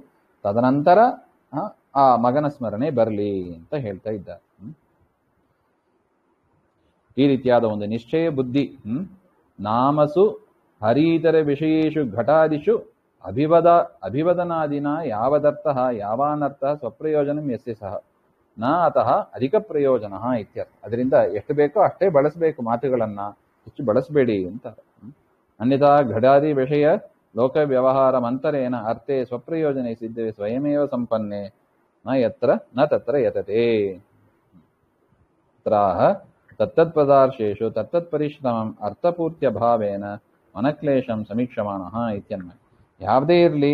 ತದನಂತರ ಆ ಮಗನ ಸ್ಮರಣೆ ಬರಲಿ ಅಂತ ಹೇಳ್ತಾ ಇದ್ದಾರೆ. ಈ ರೀತಿಯಾದ ಒಂದು ನಿಶ್ಚಯ ಬುದ್ಧಿ. ನಾಮಸು ಹರೀತರ ವಿಷಯೇಷು ಘಟಾದಿಷು ಅಭಿವದನಾದಿನ ಯಾವದರ್ಥ ಯಾವಾನರ್ಥ ಸ್ವಪ್ರಯೋಜನ ಯಸ್ಯ ಸಹ ನ ಅತಃ ಅಧಿಕ ಪ್ರಯೋಜನ ಇತ್ಯರ್ಥ. ಅದರಿಂದ ಎಷ್ಟು ಬೇಕೋ ಅಷ್ಟೇ ಬಳಸಬೇಕು, ಮಾತುಗಳನ್ನ ಹೆಚ್ಚು ಬಳಸಬೇಡಿ ಅಂತ. ಅನ್ಯಥಾ ಘಟಾದಿ ವಿಷಯ ಲೋಕ ವ್ಯವಹಾರ ಮಂತರೇನ ಅರ್ಥೆ ಸ್ವಪ್ರಯೋಜನೆ ಸಿದ್ಧೆ ಸ್ವಯಮೇವ ಸಂಪನ್ನೆ ನ ತತ್ರ ಯತತೆ. ತ್ರಾಹ ತತ್ತತ್ಪದಾರ್ಶೇಷು ತತ್ತತ್ಪರಿಶ್ರಮಂ ಅರ್ಥಪೂರ್ತ್ಯ ಭಾವೇನ ಮನಕ್ಲೇಶಂ ಸಮೀಕ್ಷಮಾಣಃ ಇತ್ಯನ್ಮ. ಯಾವುದೇ ಇರಲಿ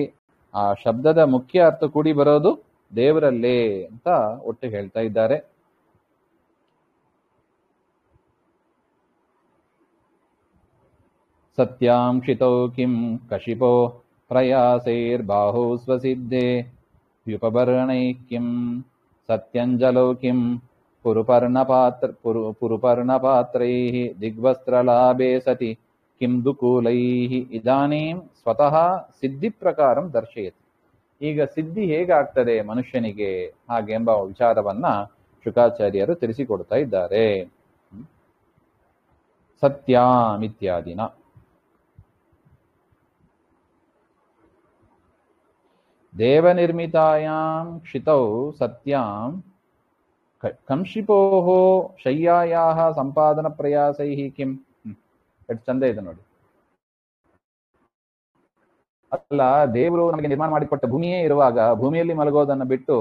ಆ ಶಬ್ದದ ಮುಖ್ಯ ಅರ್ಥ ಕೂಡಿ ಬರೋದು ದೇವರಲ್ಲೇ ಅಂತ ಒಟ್ಟು ಹೇಳ್ತಾ ಇದ್ದಾರೆ. ಸತ್ಯಾಂ ಕ್ಷಿತೌ ಕಿಂ ಕಶಿಪೋ ಪ್ರಯಾಸೈರ್ಬಾಹು ಸ್ವಸಿದ್ಧೆ ವ್ಯುಪವರ್ಣೈ ಕಿಂ ಸತ್ಯಂಜಲೌ ಕಿಂ ಪುರುಪರ್ಣಪಾತ್ರೈಃ ದಿಗ್ವಸ್ತ್ರಲಾಭೆ ಸತಿ ಕಿಂ ದುಕೂಲೈಃ ಇದಾನೀಂ ಸ್ವತಃ ಸಿದ್ಧಿ ಪ್ರಕಾರಂ ದರ್ಶಯತಿ. ಈಗ ಸಿದ್ಧಿ ಹೇಗಾಗ್ತದೆ ಮನುಷ್ಯನಿಗೆ ಹಾಗೆಂಬ ವಿಚಾರವನ್ನ ಶುಕಾಚಾರ್ಯರು ತಿಳಿಸಿಕೊಡ್ತಾ ಇದ್ದಾರೆ. ಸತ್ಯಾಂ ಇತ್ಯಾದಿನ ದೇವನಿರ್ಮಿತಾಯಾಂ ಕ್ಷಿತೌ ಸತ್ಯಾಂ ಕಂಶಿಪೋಃ ಶಯ್ಯಾಯಾಃ ಸಂಪಾದನ ಪ್ರಯಾಸೈಃ ಕಿಂ. ಎಷ್ಟು ಚಂದ ಇದೆ ನೋಡಿ. ಅಲ್ಲ, ದೇವರು ನಮಗೆ ನಿರ್ಮಾಣ ಮಾಡಿಕೊಟ್ಟ ಭೂಮಿಯೇ ಇರುವಾಗ ಭೂಮಿಯಲ್ಲಿ ಮಲಗೋದನ್ನ ಬಿಟ್ಟು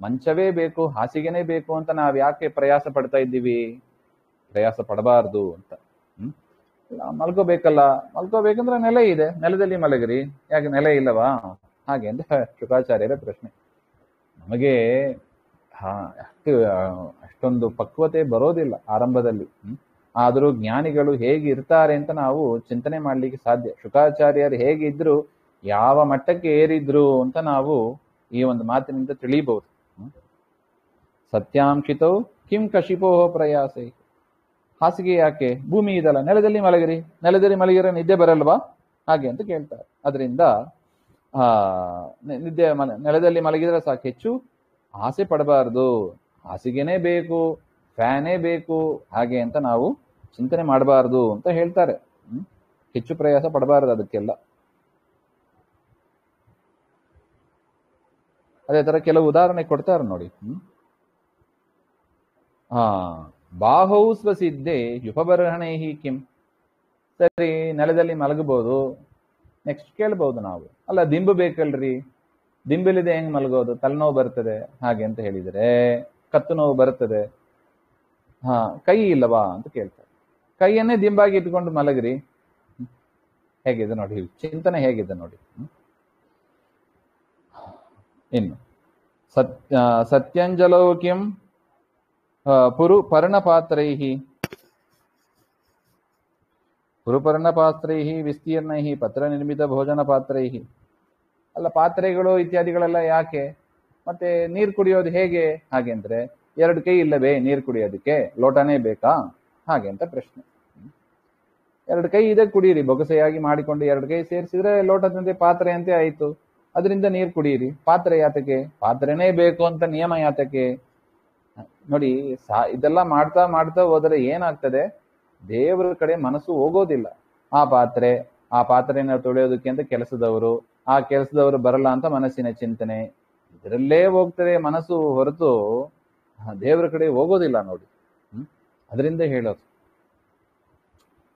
ಮಂಚವೇ ಬೇಕು, ಹಾಸಿಗೆನೇ ಬೇಕು ಅಂತ ನಾವ್ ಯಾಕೆ ಪ್ರಯಾಸ ಪಡ್ತಾ ಇದ್ದೀವಿ? ಪ್ರಯಾಸ ಪಡಬಾರ್ದು ಅಂತ. ಮಲ್ಕೋಬೇಕಲ್ಲ, ಮಲ್ಕೋಬೇಕಂದ್ರೆ ನೆಲೆ ಇದೆ, ನೆಲದಲ್ಲಿ ಮಲಗಿರಿ, ಯಾಕೆ ನೆಲೆ ಇಲ್ಲವಾ? ಹಾಗೆ ಅಂತ ಶುಕಾಚಾರ್ಯರ ಪ್ರಶ್ನೆ. ನಮಗೆ ಅಷ್ಟೊಂದು ಪಕ್ವತೆ ಬರೋದಿಲ್ಲ ಆರಂಭದಲ್ಲಿ. ಆದರೂ ಜ್ಞಾನಿಗಳು ಹೇಗೆ ಇರ್ತಾರೆ ಅಂತ ನಾವು ಚಿಂತನೆ ಮಾಡ್ಲಿಕ್ಕೆ ಸಾಧ್ಯ. ಶುಕಾಚಾರ್ಯರು ಹೇಗಿದ್ರು, ಯಾವ ಮಟ್ಟಕ್ಕೆ ಏರಿದ್ರು ಅಂತ ನಾವು ಈ ಒಂದು ಮಾತಿನಿಂದ ತಿಳಿಬಹುದು. ಸತ್ಯಾಂಶಿತೌ ಕಿಂ ಕಶಿಪೋ ಪ್ರಯಾಸೈ. ಹಾಸಿಗೆ ಯಾಕೆ? ಭೂಮಿ ಇದಲ್ಲ, ನೆಲದಲ್ಲಿ ಮಲಗಿರಿ, ನೆಲದಲ್ಲಿ ಮಲಗಿರೋ ನಿದ್ದೆ ಬರಲ್ವಾ ಹಾಗೆ ಅಂತ ಕೇಳ್ತಾರೆ. ಅದರಿಂದ ನೆಲದಲ್ಲಿ ಮಲಗಿದ್ರೆ ಸಾಕು, ಹೆಚ್ಚು ಆಸೆ ಪಡಬಾರ್ದು. ಹಾಸಿಗೆನೇ ಬೇಕು, ಫ್ಯಾನೇ ಬೇಕು ಹಾಗೆ ಅಂತ ನಾವು ಚಿಂತನೆ ಮಾಡಬಾರ್ದು ಅಂತ ಹೇಳ್ತಾರೆ. ಹೆಚ್ಚು ಪ್ರಯಾಸ ಪಡಬಾರದು ಅದಕ್ಕೆಲ್ಲ. ಅದೇ ತರ ಕೆಲವು ಉದಾಹರಣೆ ಕೊಡ್ತಾರೆ ನೋಡಿ. ಬಾಹೌ ಸ್ವಸಿದ್ಧೆ ಯುಪಬರ್ಹಣೈ ಕಿಂ. ಸರಿ, ನೆಲದಲ್ಲಿ ಮಲಗಬಹುದು. ನೆಕ್ಸ್ಟ್ ಕೇಳ್ಬಹುದು ನಾವು, ಅಲ್ಲ ದಿಂಬು ಬೇಕಲ್ರಿ, ದಿಂಬಿಲಿದೆ ಹೆಂಗ್ ಮಲಗೋದು, ತಲೆನೋವು ಬರ್ತದೆ ಹಾಗೆ ಅಂತ ಹೇಳಿದರೆ, ಕತ್ತು ನೋವು ಬರ್ತದೆ, ಕೈ ಇಲ್ಲವಾ ಅಂತ ಕೇಳ್ತಾರೆ. ಕೈಯನ್ನೇ ದಿಂಬಾಗಿ ಇಟ್ಕೊಂಡು ಮಲಗ್ರಿ. ಹೇಗಿದೆ ನೋಡಿ, ಚಿಂತನೆ ಹೇಗಿದೆ ನೋಡಿ. ಇನ್ನು ಸತ್ಯಂಜಲೌ ಕಿಂ ಪುರುಪರ್ಣಪಾತ್ರೈಹಿ ವಿಸ್ತೀರ್ಣೈಹಿ ಪತ್ರ ನಿರ್ಮಿತ ಭೋಜನ ಪಾತ್ರೈಹಿ. ಅಲ್ಲ, ಪಾತ್ರೆಗಳು ಇತ್ಯಾದಿಗಳೆಲ್ಲ ಯಾಕೆ? ಮತ್ತೆ ನೀರು ಕುಡಿಯೋದು ಹೇಗೆ ಹಾಗೆ ಅಂದ್ರೆ, 2 ಕೈ ಇಲ್ಲವೇ ನೀರು ಕುಡಿಯೋದಕ್ಕೆ? ಲೋಟನೇ ಬೇಕಾ ಹಾಗೆ ಅಂತ ಪ್ರಶ್ನೆ. 2 ಕೈ ಇದೆ, ಕುಡೀರಿ. ಬೊಗಸೆಯಾಗಿ ಮಾಡಿಕೊಂಡು 2 ಕೈ ಸೇರಿಸಿದ್ರೆ ಲೋಟದಂತೆ ಪಾತ್ರೆ ಅಂತೆ ಆಯ್ತು. ಅದರಿಂದ ನೀರು ಕುಡಿಯಿರಿ. ಪಾತ್ರೆ ಯಾತಕ್ಕೆ? ಪಾತ್ರೆನೇ ಬೇಕು ಅಂತ ನಿಯಮ ಯಾತಕ್ಕೆ? ನೋಡಿ, ಇದೆಲ್ಲ ಮಾಡ್ತಾ ಮಾಡ್ತಾ ಹೋದರೆ ಏನಾಗ್ತದೆ, ದೇವರ ಕಡೆ ಮನಸ್ಸು ಹೋಗೋದಿಲ್ಲ. ಆ ಪಾತ್ರೆನ ತೊಳೆಯೋದಕ್ಕೆ ಅಂತ ಕೆಲಸದವರು, ಆ ಕೆಲಸದವರು ಬರಲ್ಲ ಅಂತ ಮನಸ್ಸಿನ ಚಿಂತನೆ, ಇದರಲ್ಲೇ ಹೋಗ್ತದೆ ಮನಸ್ಸು, ಹೊರತು ದೇವರ ಕಡೆ ಹೋಗೋದಿಲ್ಲ ನೋಡಿ. ಅದರಿಂದ ಹೇಳೋದು,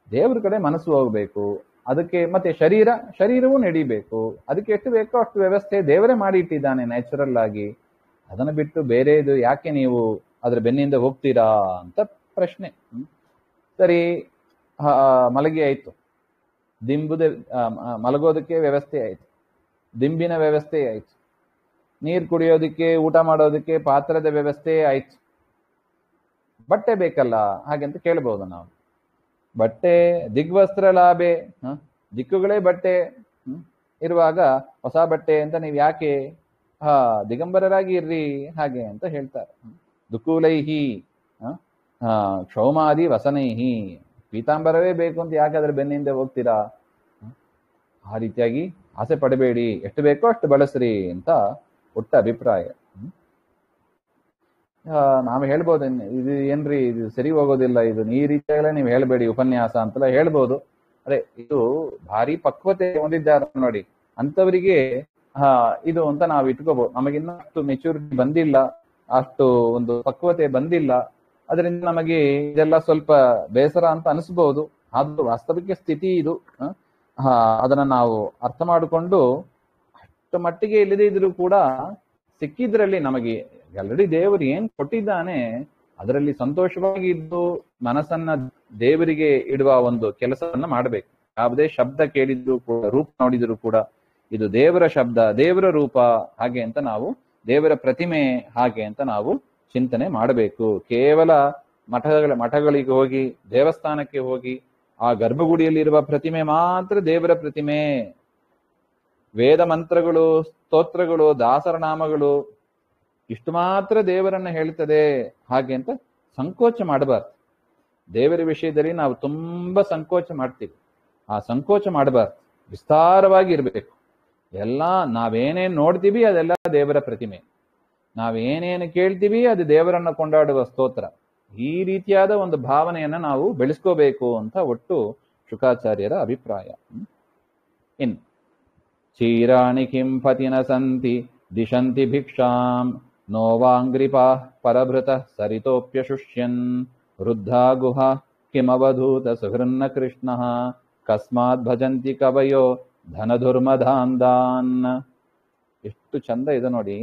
ದೇವರ ಕಡೆ ಮನಸ್ಸು ಹೋಗ್ಬೇಕು. ಅದಕ್ಕೆ ಮತ್ತೆ ಶರೀರವೂ ನಡಿಬೇಕು. ಅದಕ್ಕೆ ಎಷ್ಟು ಬೇಕೋ ಅಷ್ಟು ವ್ಯವಸ್ಥೆ ದೇವರೇ ಮಾಡಿ ಇಟ್ಟಿದ್ದಾನೆ ನ್ಯಾಚುರಲ್ ಆಗಿ. ಅದನ್ನು ಬಿಟ್ಟು ಬೇರೆದು ಯಾಕೆ ನೀವು ಅದ್ರ ಬೆನ್ನಿಂದ ಹೋಗ್ತೀರಾ ಅಂತ ಪ್ರಶ್ನೆ. ಸರಿ, ಮಲಗಿ ಆಯ್ತು, ಮಲಗೋದಕ್ಕೆ ವ್ಯವಸ್ಥೆ ಆಯ್ತು, ದಿಂಬಿನ ವ್ಯವಸ್ಥೆ ಆಯ್ತು, ನೀರು ಕುಡಿಯೋದಕ್ಕೆ, ಊಟ ಮಾಡೋದಕ್ಕೆ ಪಾತ್ರದ ವ್ಯವಸ್ಥೆ ಆಯ್ತು, ಬಟ್ಟೆ ಬೇಕಲ್ಲ ಹಾಗೆಂತ ಕೇಳ್ಬಹುದು ನಾವು. ಬಟ್ಟೆ ದಿಗ್ವಸ್ತ್ರ ಲಾಭೆ, ದಿಕ್ಕುಗಳೇ ಬಟ್ಟೆ ಇರುವಾಗ ಹೊಸ ಬಟ್ಟೆ ಅಂತ ನೀವು ಯಾಕೆ ದಿಗಂಬರರಾಗಿ ಇರ್ರಿ ಹಾಗೆ ಅಂತ ಹೇಳ್ತಾರೆ. ದುಕೂಲೈಹಿ ಕ್ಷೌಮಾದಿ ವಸನೈಹಿ, ಪೀತಾಂಬರವೇ ಬೇಕು ಅಂತ ಯಾಕೆ ಅದ್ರ ಬೆನ್ನಿಂದ ಹೋಗ್ತೀರಾ? ಆ ರೀತಿಯಾಗಿ ಆಸೆ ಪಡಬೇಡಿ, ಎಷ್ಟು ಬೇಕೋ ಅಷ್ಟು ಬಳಸ್ರಿ ಅಂತ ಒಟ್ಟ ಅಭಿಪ್ರಾಯ. ನಾವು ಹೇಳ್ಬೋದು, ಇದು ಏನ್ರಿ ಇದು ಸರಿ ಹೋಗೋದಿಲ್ಲ, ಇದು ಈ ರೀತಿಯಾಗಲೇ ನೀವು ಹೇಳ್ಬೇಡಿ ಉಪನ್ಯಾಸ ಅಂತೆಲ್ಲ ಹೇಳ್ಬೋದು. ಅದೇ ಇದು ಭಾರಿ ಪಕ್ವತೆ ಹೊಂದಿದ್ದಾರೆ ನೋಡಿ, ಅಂಥವರಿಗೆ ಇದು ಅಂತ ನಾವು ಇಟ್ಕೋಬಹುದು. ನಮಗಿನ್ನ ಅಷ್ಟು ಮೆಚೂರಿಟಿ ಬಂದಿಲ್ಲ, ಅಷ್ಟು ಒಂದು ಪಕ್ವತೆ ಬಂದಿಲ್ಲ, ಅದರಿಂದ ನಮಗೆ ಇದೆಲ್ಲ ಸ್ವಲ್ಪ ಬೇಸರ ಅಂತ ಅನಿಸ್ಬಹುದು. ಆದ್ರೂ ವಾಸ್ತವಿಕ ಸ್ಥಿತಿ ಇದು. ಅದನ್ನ ನಾವು ಅರ್ಥ ಮಾಡಿಕೊಂಡು ಅಷ್ಟು ಮಟ್ಟಿಗೆ ಇಲ್ಲದೇ ಇದ್ರೂ ಕೂಡ ಸಿಕ್ಕಿದ್ರಲ್ಲಿ ನಮಗೆ ಆಲ್ರೆಡಿ ದೇವರು ಏನ್ ಕೊಟ್ಟಿದ್ದಾನೆ ಅದರಲ್ಲಿ ಸಂತೋಷವಾಗಿ ಇದ್ದು ಮನಸ್ಸನ್ನ ದೇವರಿಗೆ ಇಡುವ ಒಂದು ಕೆಲಸವನ್ನ ಮಾಡಬೇಕು. ಯಾವುದೇ ಶಬ್ದ ಕೇಳಿದ್ರು ಕೂಡ, ರೂಪ ನೋಡಿದ್ರು ಕೂಡ ಇದು ದೇವರ ಶಬ್ದ, ದೇವರ ರೂಪ ಹಾಗೆ ಅಂತ ನಾವು, ದೇವರ ಪ್ರತಿಮೆ ಹಾಗೆ ಅಂತ ನಾವು ಚಿಂತನೆ ಮಾಡಬೇಕು. ಕೇವಲ ಮಠಗಳಿಗೆ ಹೋಗಿ, ದೇವಸ್ಥಾನಕ್ಕೆ ಹೋಗಿ ಆ ಗರ್ಭಗುಡಿಯಲ್ಲಿರುವ ಪ್ರತಿಮೆ ಮಾತ್ರ ದೇವರ ಪ್ರತಿಮೆ, ವೇದ ಮಂತ್ರಗಳು, ಸ್ತೋತ್ರಗಳು, ದಾಸರ ನಾಮಗಳು ಇಷ್ಟು ಮಾತ್ರ ದೇವರನ್ನ ಹೇಳ್ತದೆ ಹಾಗೆ ಅಂತ ಸಂಕೋಚ ಮಾಡಬಾರ್ದು. ದೇವರ ವಿಷಯದಲ್ಲಿ ನಾವು ತುಂಬಾ ಸಂಕೋಚ ಮಾಡ್ತೀವಿ. ಆ ಸಂಕೋಚ ಮಾಡಬಾರ್ದು, ವಿಸ್ತಾರವಾಗಿ ಇರಬೇಕು. ಎಲ್ಲ ನಾವೇನೇನು ನೋಡ್ತೀವಿ ಅದೆಲ್ಲ ದೇವರ ಪ್ರತಿಮೆ, ನಾವೇನೇನು ಕೇಳ್ತೀವಿ ಅದು ದೇವರನ್ನ ಕೊಂಡಾಡುವ ಸ್ತೋತ್ರ. ಈ ರೀತಿಯಾದ ಒಂದು ಭಾವನೆಯನ್ನ ನಾವು ಬೆಳೆಸ್ಕೋಬೇಕು ಅಂತ ಒಟ್ಟು ಶುಕಾಚಾರ್ಯರ ಅಭಿಪ್ರಾಯ. ಇನ್ ಚೀರಾಣಿ ಕಿಂ ಪತಿನ ಸಂತಿ ದಿಶಂತಿ ಭಿಕ್ಷಾಂ ನೋವಾಂಗ್ರಿಪಾ ಪರಭೃತ ಸರಿತೋಪ್ಯಶುಷ್ಯನ್ ವೃದ್ಧಾ ಗುಹಾ ಕಿಮವಧೂತ ಸುಹೃನ್ನ ಕೃಷ್ಣ ಕಸ್ಮಾತ್ ಭಜಂತಿ ಕವಯೋ ಧನಧುರ್ಮಧಾಂದಾನ್. ಎಷ್ಟು ಚಂದ ಇದೆ ನೋಡಿ.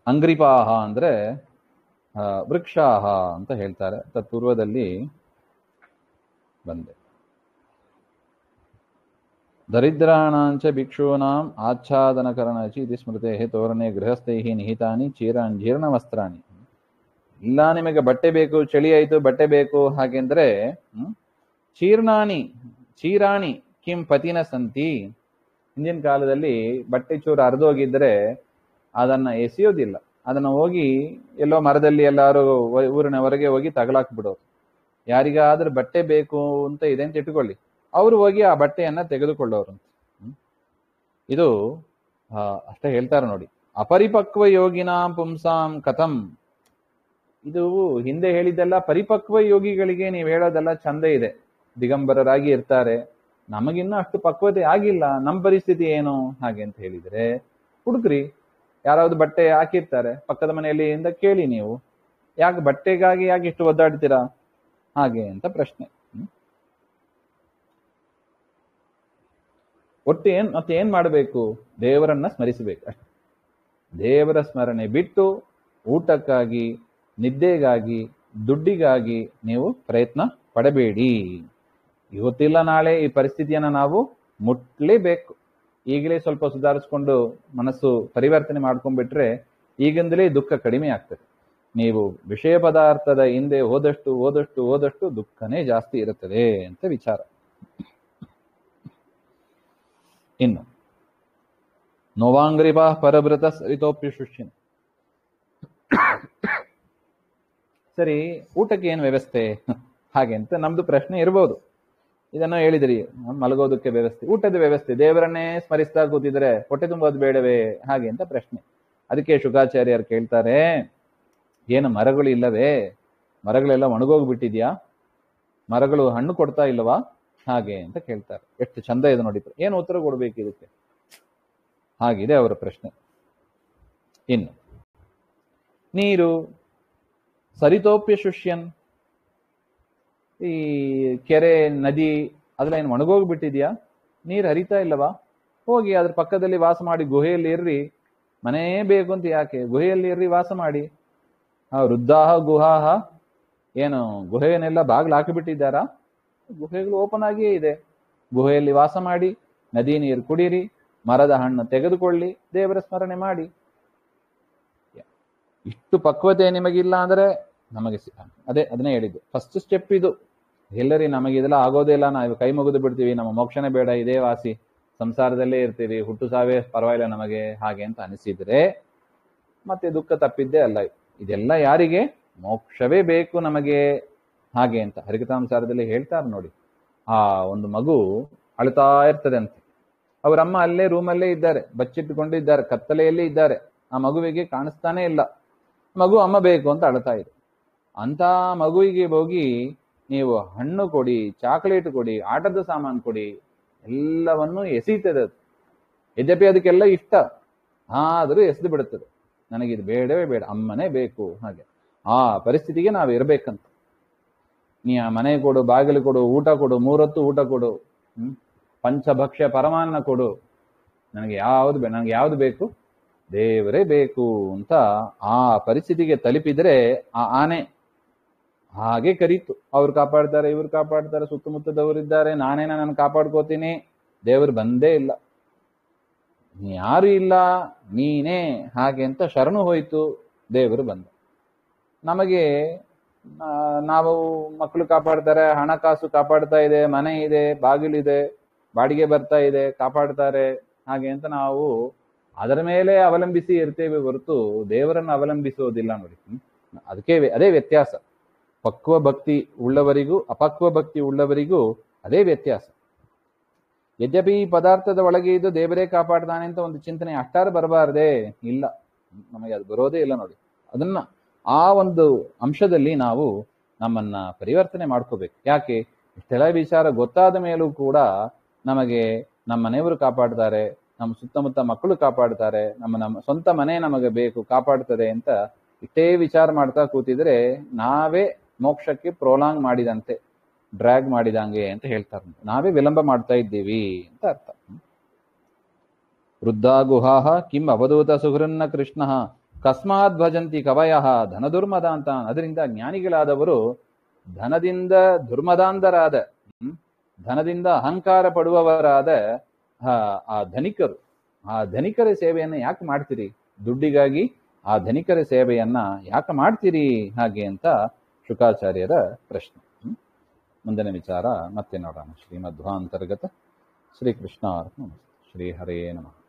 ಅಂಗ್ರಿಪಾಹ ಅಂದ್ರೆ ವೃಕ್ಷಾಹ ಅಂತ ಹೇಳ್ತಾರೆ. ತತ್ಪೂರ್ವದಲ್ಲಿ ಬಂದೆ. ದರಿದ್ರಾಣಾಂಚ ಭಿಕ್ಷೂನಾಂ ಆಚ್ಛಾದನಕರಣಚಿ ಇತಿ ಸ್ಮೃತೆ ತೋರಣೆ ಗೃಹಸ್ಥೈ ನಿಹಿತಾನಿ ಚೀರಾನ್ ಜೀರ್ಣ ವಸ್ತ್ರಾಣಿ. ಇಲ್ಲ ನಿಮಗೆ ಬಟ್ಟೆ ಬೇಕು, ಚಳಿ ಆಯ್ತು ಬಟ್ಟೆ ಬೇಕು ಹಾಗೆಂದ್ರೆ ಚೀರಾಣಿ ಕಿಂ ಪತಿನ ಸಂತಿ, ಹಿಂದಿನ ಕಾಲದಲ್ಲಿ ಬಟ್ಟೆ ಚೂರು ಹರಿದೋಗಿದ್ರೆ ಅದನ್ನ ಎಸೆಯೋದಿಲ್ಲ, ಅದನ್ನ ಹೋಗಿ ಎಲ್ಲೋ ಮರದಲ್ಲಿ ಎಲ್ಲಾರು ಊರಿನ ಹೊರಗೆ ಹೋಗಿ ತಗಲಾಕ್ಬಿಡೋರು. ಯಾರಿಗಾದ್ರೂ ಬಟ್ಟೆ ಬೇಕು ಅಂತ ಇದೆ ಅಂತ ಇಟ್ಕೊಳ್ಳಿ, ಅವರು ಹೋಗಿ ಆ ಬಟ್ಟೆಯನ್ನ ತೆಗೆದುಕೊಳ್ಳೋರು. ಇದು ಅಷ್ಟೇ ಹೇಳ್ತಾರೆ ನೋಡಿ. ಅಪರಿಪಕ್ವ ಯೋಗಿನಾಂ ಪುಂಸಾಂ ಕಥಂ. ಇದು ಹಿಂದೆ ಹೇಳಿದ್ದೆಲ್ಲ ಪರಿಪಕ್ವ ಯೋಗಿಗಳಿಗೆ ನೀವು ಹೇಳೋದೆಲ್ಲ ಚಂದ ಇದೆ, ದಿಗಂಬರರಾಗಿ ಇರ್ತಾರೆ, ನಮಗಿನ್ನೂ ಅಷ್ಟು ಪಕ್ವತೆ ಆಗಿಲ್ಲ, ನಮ್ಮ ಪರಿಸ್ಥಿತಿ ಏನು ಹಾಗೆ ಅಂತ ಹೇಳಿದ್ರೆ, ಹುಡುಗ್ರಿ ಯಾರಾவது ಬಟ್ಟೆ ಹಾಕಿರ್ತಾರೆ ಪಕ್ಕದ ಮನೆಯಲ್ಲಿ ಇಂದ ಕೇಳಿ ನೀವು, ಯಾಕೆ ಬಟ್ಟೆಗಾಗಿ ಯಾಕೆ ಇಷ್ಟು ಒದ್ದಾಡ್ತೀರಾ ಹಾಗೆ ಅಂತ ಪ್ರಶ್ನೆ. ಒಟ್ಟು ಮತ್ತೆ ಏನ್ ಮಾಡಬೇಕು? ದೇವರನ್ನ ಸ್ಮರಿಸಬೇಕು ಅಷ್ಟೆ. ದೇವರ ಸ್ಮರಣೆ ಬಿಟ್ಟು ಊಟಕ್ಕಾಗಿ, ನಿದ್ದೆಗಾಗಿ, ದುಡ್ಡಿಗಾಗಿ ನೀವು ಪ್ರಯತ್ನ ಪಡಬೇಡಿ. ಇವತ್ತಿಲ್ಲ ನಾಳೆ ಈ ಪರಿಸ್ಥಿತಿಯನ್ನ ನಾವು ಮುಟ್ಲೇಬೇಕು. ಈಗಲೇ ಸ್ವಲ್ಪ ಸುಧಾರಿಸ್ಕೊಂಡು ಮನಸ್ಸು ಪರಿವರ್ತನೆ ಮಾಡ್ಕೊಂಡ್ಬಿಟ್ರೆ ಈಗಿಂದಲೇ ದುಃಖ ಕಡಿಮೆ ಆಗ್ತದೆ. ನೀವು ವಿಷಯ ಪದಾರ್ಥದ ಹಿಂದೆ ಹೋದಷ್ಟು ದುಃಖನೇ ಜಾಸ್ತಿ ಇರುತ್ತದೆ ಅಂತ ವಿಚಾರ. ಇನ್ನು ನೋವಾಂಗ್ರಿಪಾ ಪರಭೃತ ಸರಿತೋಪ್ಯ ಶುಷ್ಯನ್. ಸರಿ, ಊಟಕ್ಕೆ ಏನು ವ್ಯವಸ್ಥೆ ಹಾಗೆ ಅಂತ ನಮ್ದು ಪ್ರಶ್ನೆ ಇರ್ಬೋದು. ಇದನ್ನು ಹೇಳಿದ್ರಿ, ಮಲಗೋದಕ್ಕೆ ವ್ಯವಸ್ಥೆ, ಊಟದ ವ್ಯವಸ್ಥೆ, ದೇವರನ್ನೇ ಸ್ಮರಿಸ್ತಾ ಕೂತಿದ್ರೆ ಹೊಟ್ಟೆ ತುಂಬೋದು ಬೇಡವೇ ಹಾಗೆ ಅಂತ ಪ್ರಶ್ನೆ. ಅದಕ್ಕೆ ಶುಕಾಚಾರ್ಯರು ಕೇಳ್ತಾರೆ, ಏನು ಮರಗಳು ಇಲ್ಲವೇ? ಮರಗಳೆಲ್ಲ ಒಣಗೋಗ್ಬಿಟ್ಟಿದ್ಯಾ? ಮರಗಳು ಹಣ್ಣು ಕೊಡ್ತಾ ಇಲ್ಲವಾ ಹಾಗೆ ಅಂತ ಕೇಳ್ತಾರೆ. ಎಷ್ಟು ಚಂದ ಇದೆ ನೋಡಿ, ಏನು ಉತ್ತರ ಕೊಡ್ಬೇಕು ಇದಕ್ಕೆ? ಹಾಗಿದೆ ಅವರ ಪ್ರಶ್ನೆ. ಇನ್ನು ನೀರು ಸರಿತೋಪ್ಯ ಶುಷ್ಯನ್, ಈ ಕೆರೆ ನದಿ ಅದೆಲ್ಲ ಏನು ಒಣಗೋಗ್ಬಿಟ್ಟಿದ್ಯಾ? ನೀರು ಹರಿತಾ ಇಲ್ಲವಾ? ಹೋಗಿ ಅದ್ರ ಪಕ್ಕದಲ್ಲಿ ವಾಸ ಮಾಡಿ, ಗುಹೆಯಲ್ಲಿ ಇರ್ರಿ. ಮನೇ ಬೇಕು ಅಂತ ಯಾಕೆ? ಗುಹೆಯಲ್ಲಿ ಇರ್ರಿ, ವಾಸ ಮಾಡಿ. ವೃದ್ಧಾಹ ಗುಹಾಹ, ಏನು ಗುಹೆಯನ್ನೆಲ್ಲ ಬಾಗಿಲು ಹಾಕಿಬಿಟ್ಟಿದ್ದಾರಾ? ಗುಹೆಗಳು ಓಪನ್ ಆಗಿಯೇ ಇದೆ. ಗುಹೆಯಲ್ಲಿ ವಾಸ ಮಾಡಿ, ನದಿ ನೀರು ಕುಡೀರಿ, ಮರದ ಹಣ್ಣು ತೆಗೆದುಕೊಳ್ಳಿ, ದೇವರ ಸ್ಮರಣೆ ಮಾಡಿ. ಇಷ್ಟು ಪಕ್ವತೆ ನಿಮಗಿಲ್ಲ ಅಂದ್ರೆ ನಮಗೆ ಅದನ್ನೇ ಹೇಳಿದ್ದು, ಫಸ್ಟ್ ಸ್ಟೆಪ್ ಇದು. ಎಲ್ಲರಿ ನಮಗೆ ಇದೆಲ್ಲ ಆಗೋದೇ ಇಲ್ಲ, ನಾವು ಕೈ ಮುಗಿದು ಬಿಡ್ತೀವಿ, ನಮ್ಮ ಮೋಕ್ಷನೇ ಬೇಡ, ಇದೇ ವಾಸಿ, ಸಂಸಾರದಲ್ಲೇ ಇರ್ತೀವಿ, ಹುಟ್ಟು ಸಾವೇ ಪರವಾಗಿಲ್ಲ ನಮಗೆ ಹಾಗೆ ಅಂತ ಅನಿಸಿದ್ರೆ ಮತ್ತೆ ದುಃಖ ತಪ್ಪಿದ್ದೇ ಅಲ್ಲ. ಇದೆಲ್ಲ ಯಾರಿಗೆ? ಮೋಕ್ಷವೇ ಬೇಕು ನಮಗೆ ಹಾಗೆ ಅಂತ ಹರಿಕಥಾಂಸಾರದಲ್ಲಿ ಹೇಳ್ತಾರೆ ನೋಡಿ. ಆ ಒಂದು ಮಗು ಅಳ್ತಾ ಇರ್ತದೆ ಅಂತೆ, ಅವರಮ್ಮ ಅಲ್ಲೇ ರೂಮಲ್ಲೇ ಇದ್ದಾರೆ, ಬಚ್ಚಿಟ್ಟುಕೊಂಡಿದ್ದಾರೆ, ಕತ್ತಲೆಯಲ್ಲೇ ಇದ್ದಾರೆ, ಆ ಮಗುವಿಗೆ ಕಾಣಿಸ್ತಾನೆ ಇಲ್ಲ. ಮಗು ಅಮ್ಮ ಬೇಕು ಅಂತ ಅಳ್ತಾ ಇದೆ. ಅಂತ ಮಗುವಿಗೆ ಹೋಗಿ ನೀವು ಹಣ್ಣು ಕೊಡಿ, ಚಾಕ್ಲೇಟ್ ಕೊಡಿ, ಆಟದ ಸಾಮಾನು ಕೊಡಿ, ಎಲ್ಲವನ್ನೂ ಎಸೀತದೆ ಅದು. ಯದ್ಯಪಿ ಅದಕ್ಕೆಲ್ಲ ಇಷ್ಟ, ಆದರೂ ಎಸೆದು ಬಿಡುತ್ತದೆ. ನನಗಿದು ಬೇಡವೇ ಬೇಡ, ಅಮ್ಮನೇ ಬೇಕು ಹಾಗೆ. ಆ ಪರಿಸ್ಥಿತಿಗೆ ನಾವು ಇರಬೇಕಂತ. ನೀ ಆ ಮನೆ ಕೊಡು, ಬಾಗಿಲು ಕೊಡು, ಊಟ ಕೊಡು, 3 ಹೊತ್ತು ಊಟ ಕೊಡು, ಪಂಚಭಕ್ಷ್ಯ ಪರಮಾನ್ನ ಕೊಡು, ನನಗೆ ಯಾವುದು ಬೇಕು? ದೇವರೇ ಬೇಕು ಅಂತ ಆ ಪರಿಸ್ಥಿತಿಗೆ ತಲುಪಿದ್ರೆ ಆ ಆನೆ ಹಾಗೆ ಕರೀತು. ಅವ್ರು ಕಾಪಾಡ್ತಾರೆ, ಇವ್ರು ಕಾಪಾಡ್ತಾರೆ, ಸುತ್ತಮುತ್ತದವರಿದ್ದಾರೆ, ನಾನೇನ ನಾನು ಕಾಪಾಡ್ಕೋತೀನಿ, ದೇವರು ಬಂದೇ ಇಲ್ಲ, ಯಾರು ಇಲ್ಲ, ನೀನೇ ಹಾಗೆ ಅಂತ ಶರಣು ಹೋಯ್ತು, ದೇವರು ಬಂದ. ನಮಗೆ ನಾವು ಮಕ್ಕಳು ಕಾಪಾಡ್ತಾರೆ, ಹಣಕಾಸು ಕಾಪಾಡ್ತಾ ಇದೆ, ಮನೆ ಇದೆ, ಬಾಗಿಲಿದೆ, ಬಾಡಿಗೆ ಬರ್ತಾ ಇದೆ, ಕಾಪಾಡ್ತಾರೆ ಹಾಗೆ ಅಂತ ನಾವು ಅದರ ಮೇಲೆ ಅವಲಂಬಿಸಿ ಇರ್ತೇವೆ ಹೊರತು ದೇವರನ್ನು ಅವಲಂಬಿಸೋದಿಲ್ಲ ನೋಡಿ. ಅದಕ್ಕೆ ಅದೇ ವ್ಯತ್ಯಾಸ. ಪಕ್ವ ಭಕ್ತಿ ಉಳ್ಳವರಿಗೂ ಅಪಕ್ವ ಭಕ್ತಿ ಉಳ್ಳವರಿಗೂ ಅದೇ ವ್ಯತ್ಯಾಸ. ಯದ್ಯಪಿ ಈ ಪದಾರ್ಥದ ಒಳಗೆ ಇದು ದೇವರೇ ಕಾಪಾಡ್ತಾನೆ ಅಂತ ಒಂದು ಚಿಂತನೆ ಅಷ್ಟಾರು ಬರಬಾರ್ದೇ? ಇಲ್ಲ, ನಮಗೆ ಅದು ಬರೋದೇ ಇಲ್ಲ ನೋಡಿ. ಅದನ್ನ ಆ ಒಂದು ಅಂಶದಲ್ಲಿ ನಾವು ನಮ್ಮನ್ನ ಪರಿವರ್ತನೆ ಮಾಡ್ಕೋಬೇಕು. ಯಾಕೆ? ಇಷ್ಟೆಲ್ಲ ವಿಚಾರ ಗೊತ್ತಾದ ಮೇಲೂ ಕೂಡ ನಮಗೆ ನಮ್ಮ ಮನೆಯವರು ಕಾಪಾಡ್ತಾರೆ, ನಮ್ಮ ಸುತ್ತಮುತ್ತ ಮಕ್ಕಳು ಕಾಪಾಡ್ತಾರೆ, ನಮ್ಮ ಸ್ವಂತ ಮನೆ ನಮಗೆ ಬೇಕು, ಕಾಪಾಡ್ತದೆ ಅಂತ ಇಷ್ಟೇ ವಿಚಾರ ಮಾಡ್ತಾ ಕೂತಿದ್ರೆ ನಾವೇ ಮೋಕ್ಷಕ್ಕೆ ಪ್ರೋಲಾಂಗ್ ಮಾಡಿದಂತೆ, ಡ್ರ್ಯಾಗ್ ಮಾಡಿದಂಗೆ ಅಂತ ಹೇಳ್ತಾರೆ. ನಾವೇ ವಿಳಂಬ ಮಾಡ್ತಾ ಇದ್ದೀವಿ ಅಂತ ಅರ್ಥ. ವೃದ್ಧಾ ಗುಹಾಹ ಕಿಂ ಅವಧೂತ ಸುಹೃನ್ನ ಕೃಷ್ಣ ಕಸ್ಮಾತ್ ಭಜಂತಿ ಕವಯ ಧನದುರ್ಮದ ಅಂತ. ಅದರಿಂದ ಜ್ಞಾನಿಗಳಾದವರು ಧನದಿಂದ ದುರ್ಮದಾಂಧರಾದ, ಧನದಿಂದ ಅಹಂಕಾರ ಪಡುವವರಾದ ಆ ಧನಿಕರು, ಆ ಧನಿಕರ ಸೇವೆಯನ್ನ ಯಾಕೆ ಮಾಡ್ತೀರಿ? ದುಡ್ಡಿಗಾಗಿ ಆ ಧನಿಕರ ಸೇವೆಯನ್ನ ಯಾಕೆ ಮಾಡ್ತೀರಿ ಹಾಗೆ ಅಂತ ಶುಕಾಚಾರ್ಯರ ಪ್ರಶ್ನೆ. ಮುಂದಿನ ವಿಚಾರ ಮತ್ತೆ ನೋಡೋಣ. ಶ್ರೀಮಧ್ವಾಂತರ್ಗತ ಶ್ರೀಕೃಷ್ಣ ಅರ್ಪಣ. ಶ್ರೀಹರೇ ನಮಃ.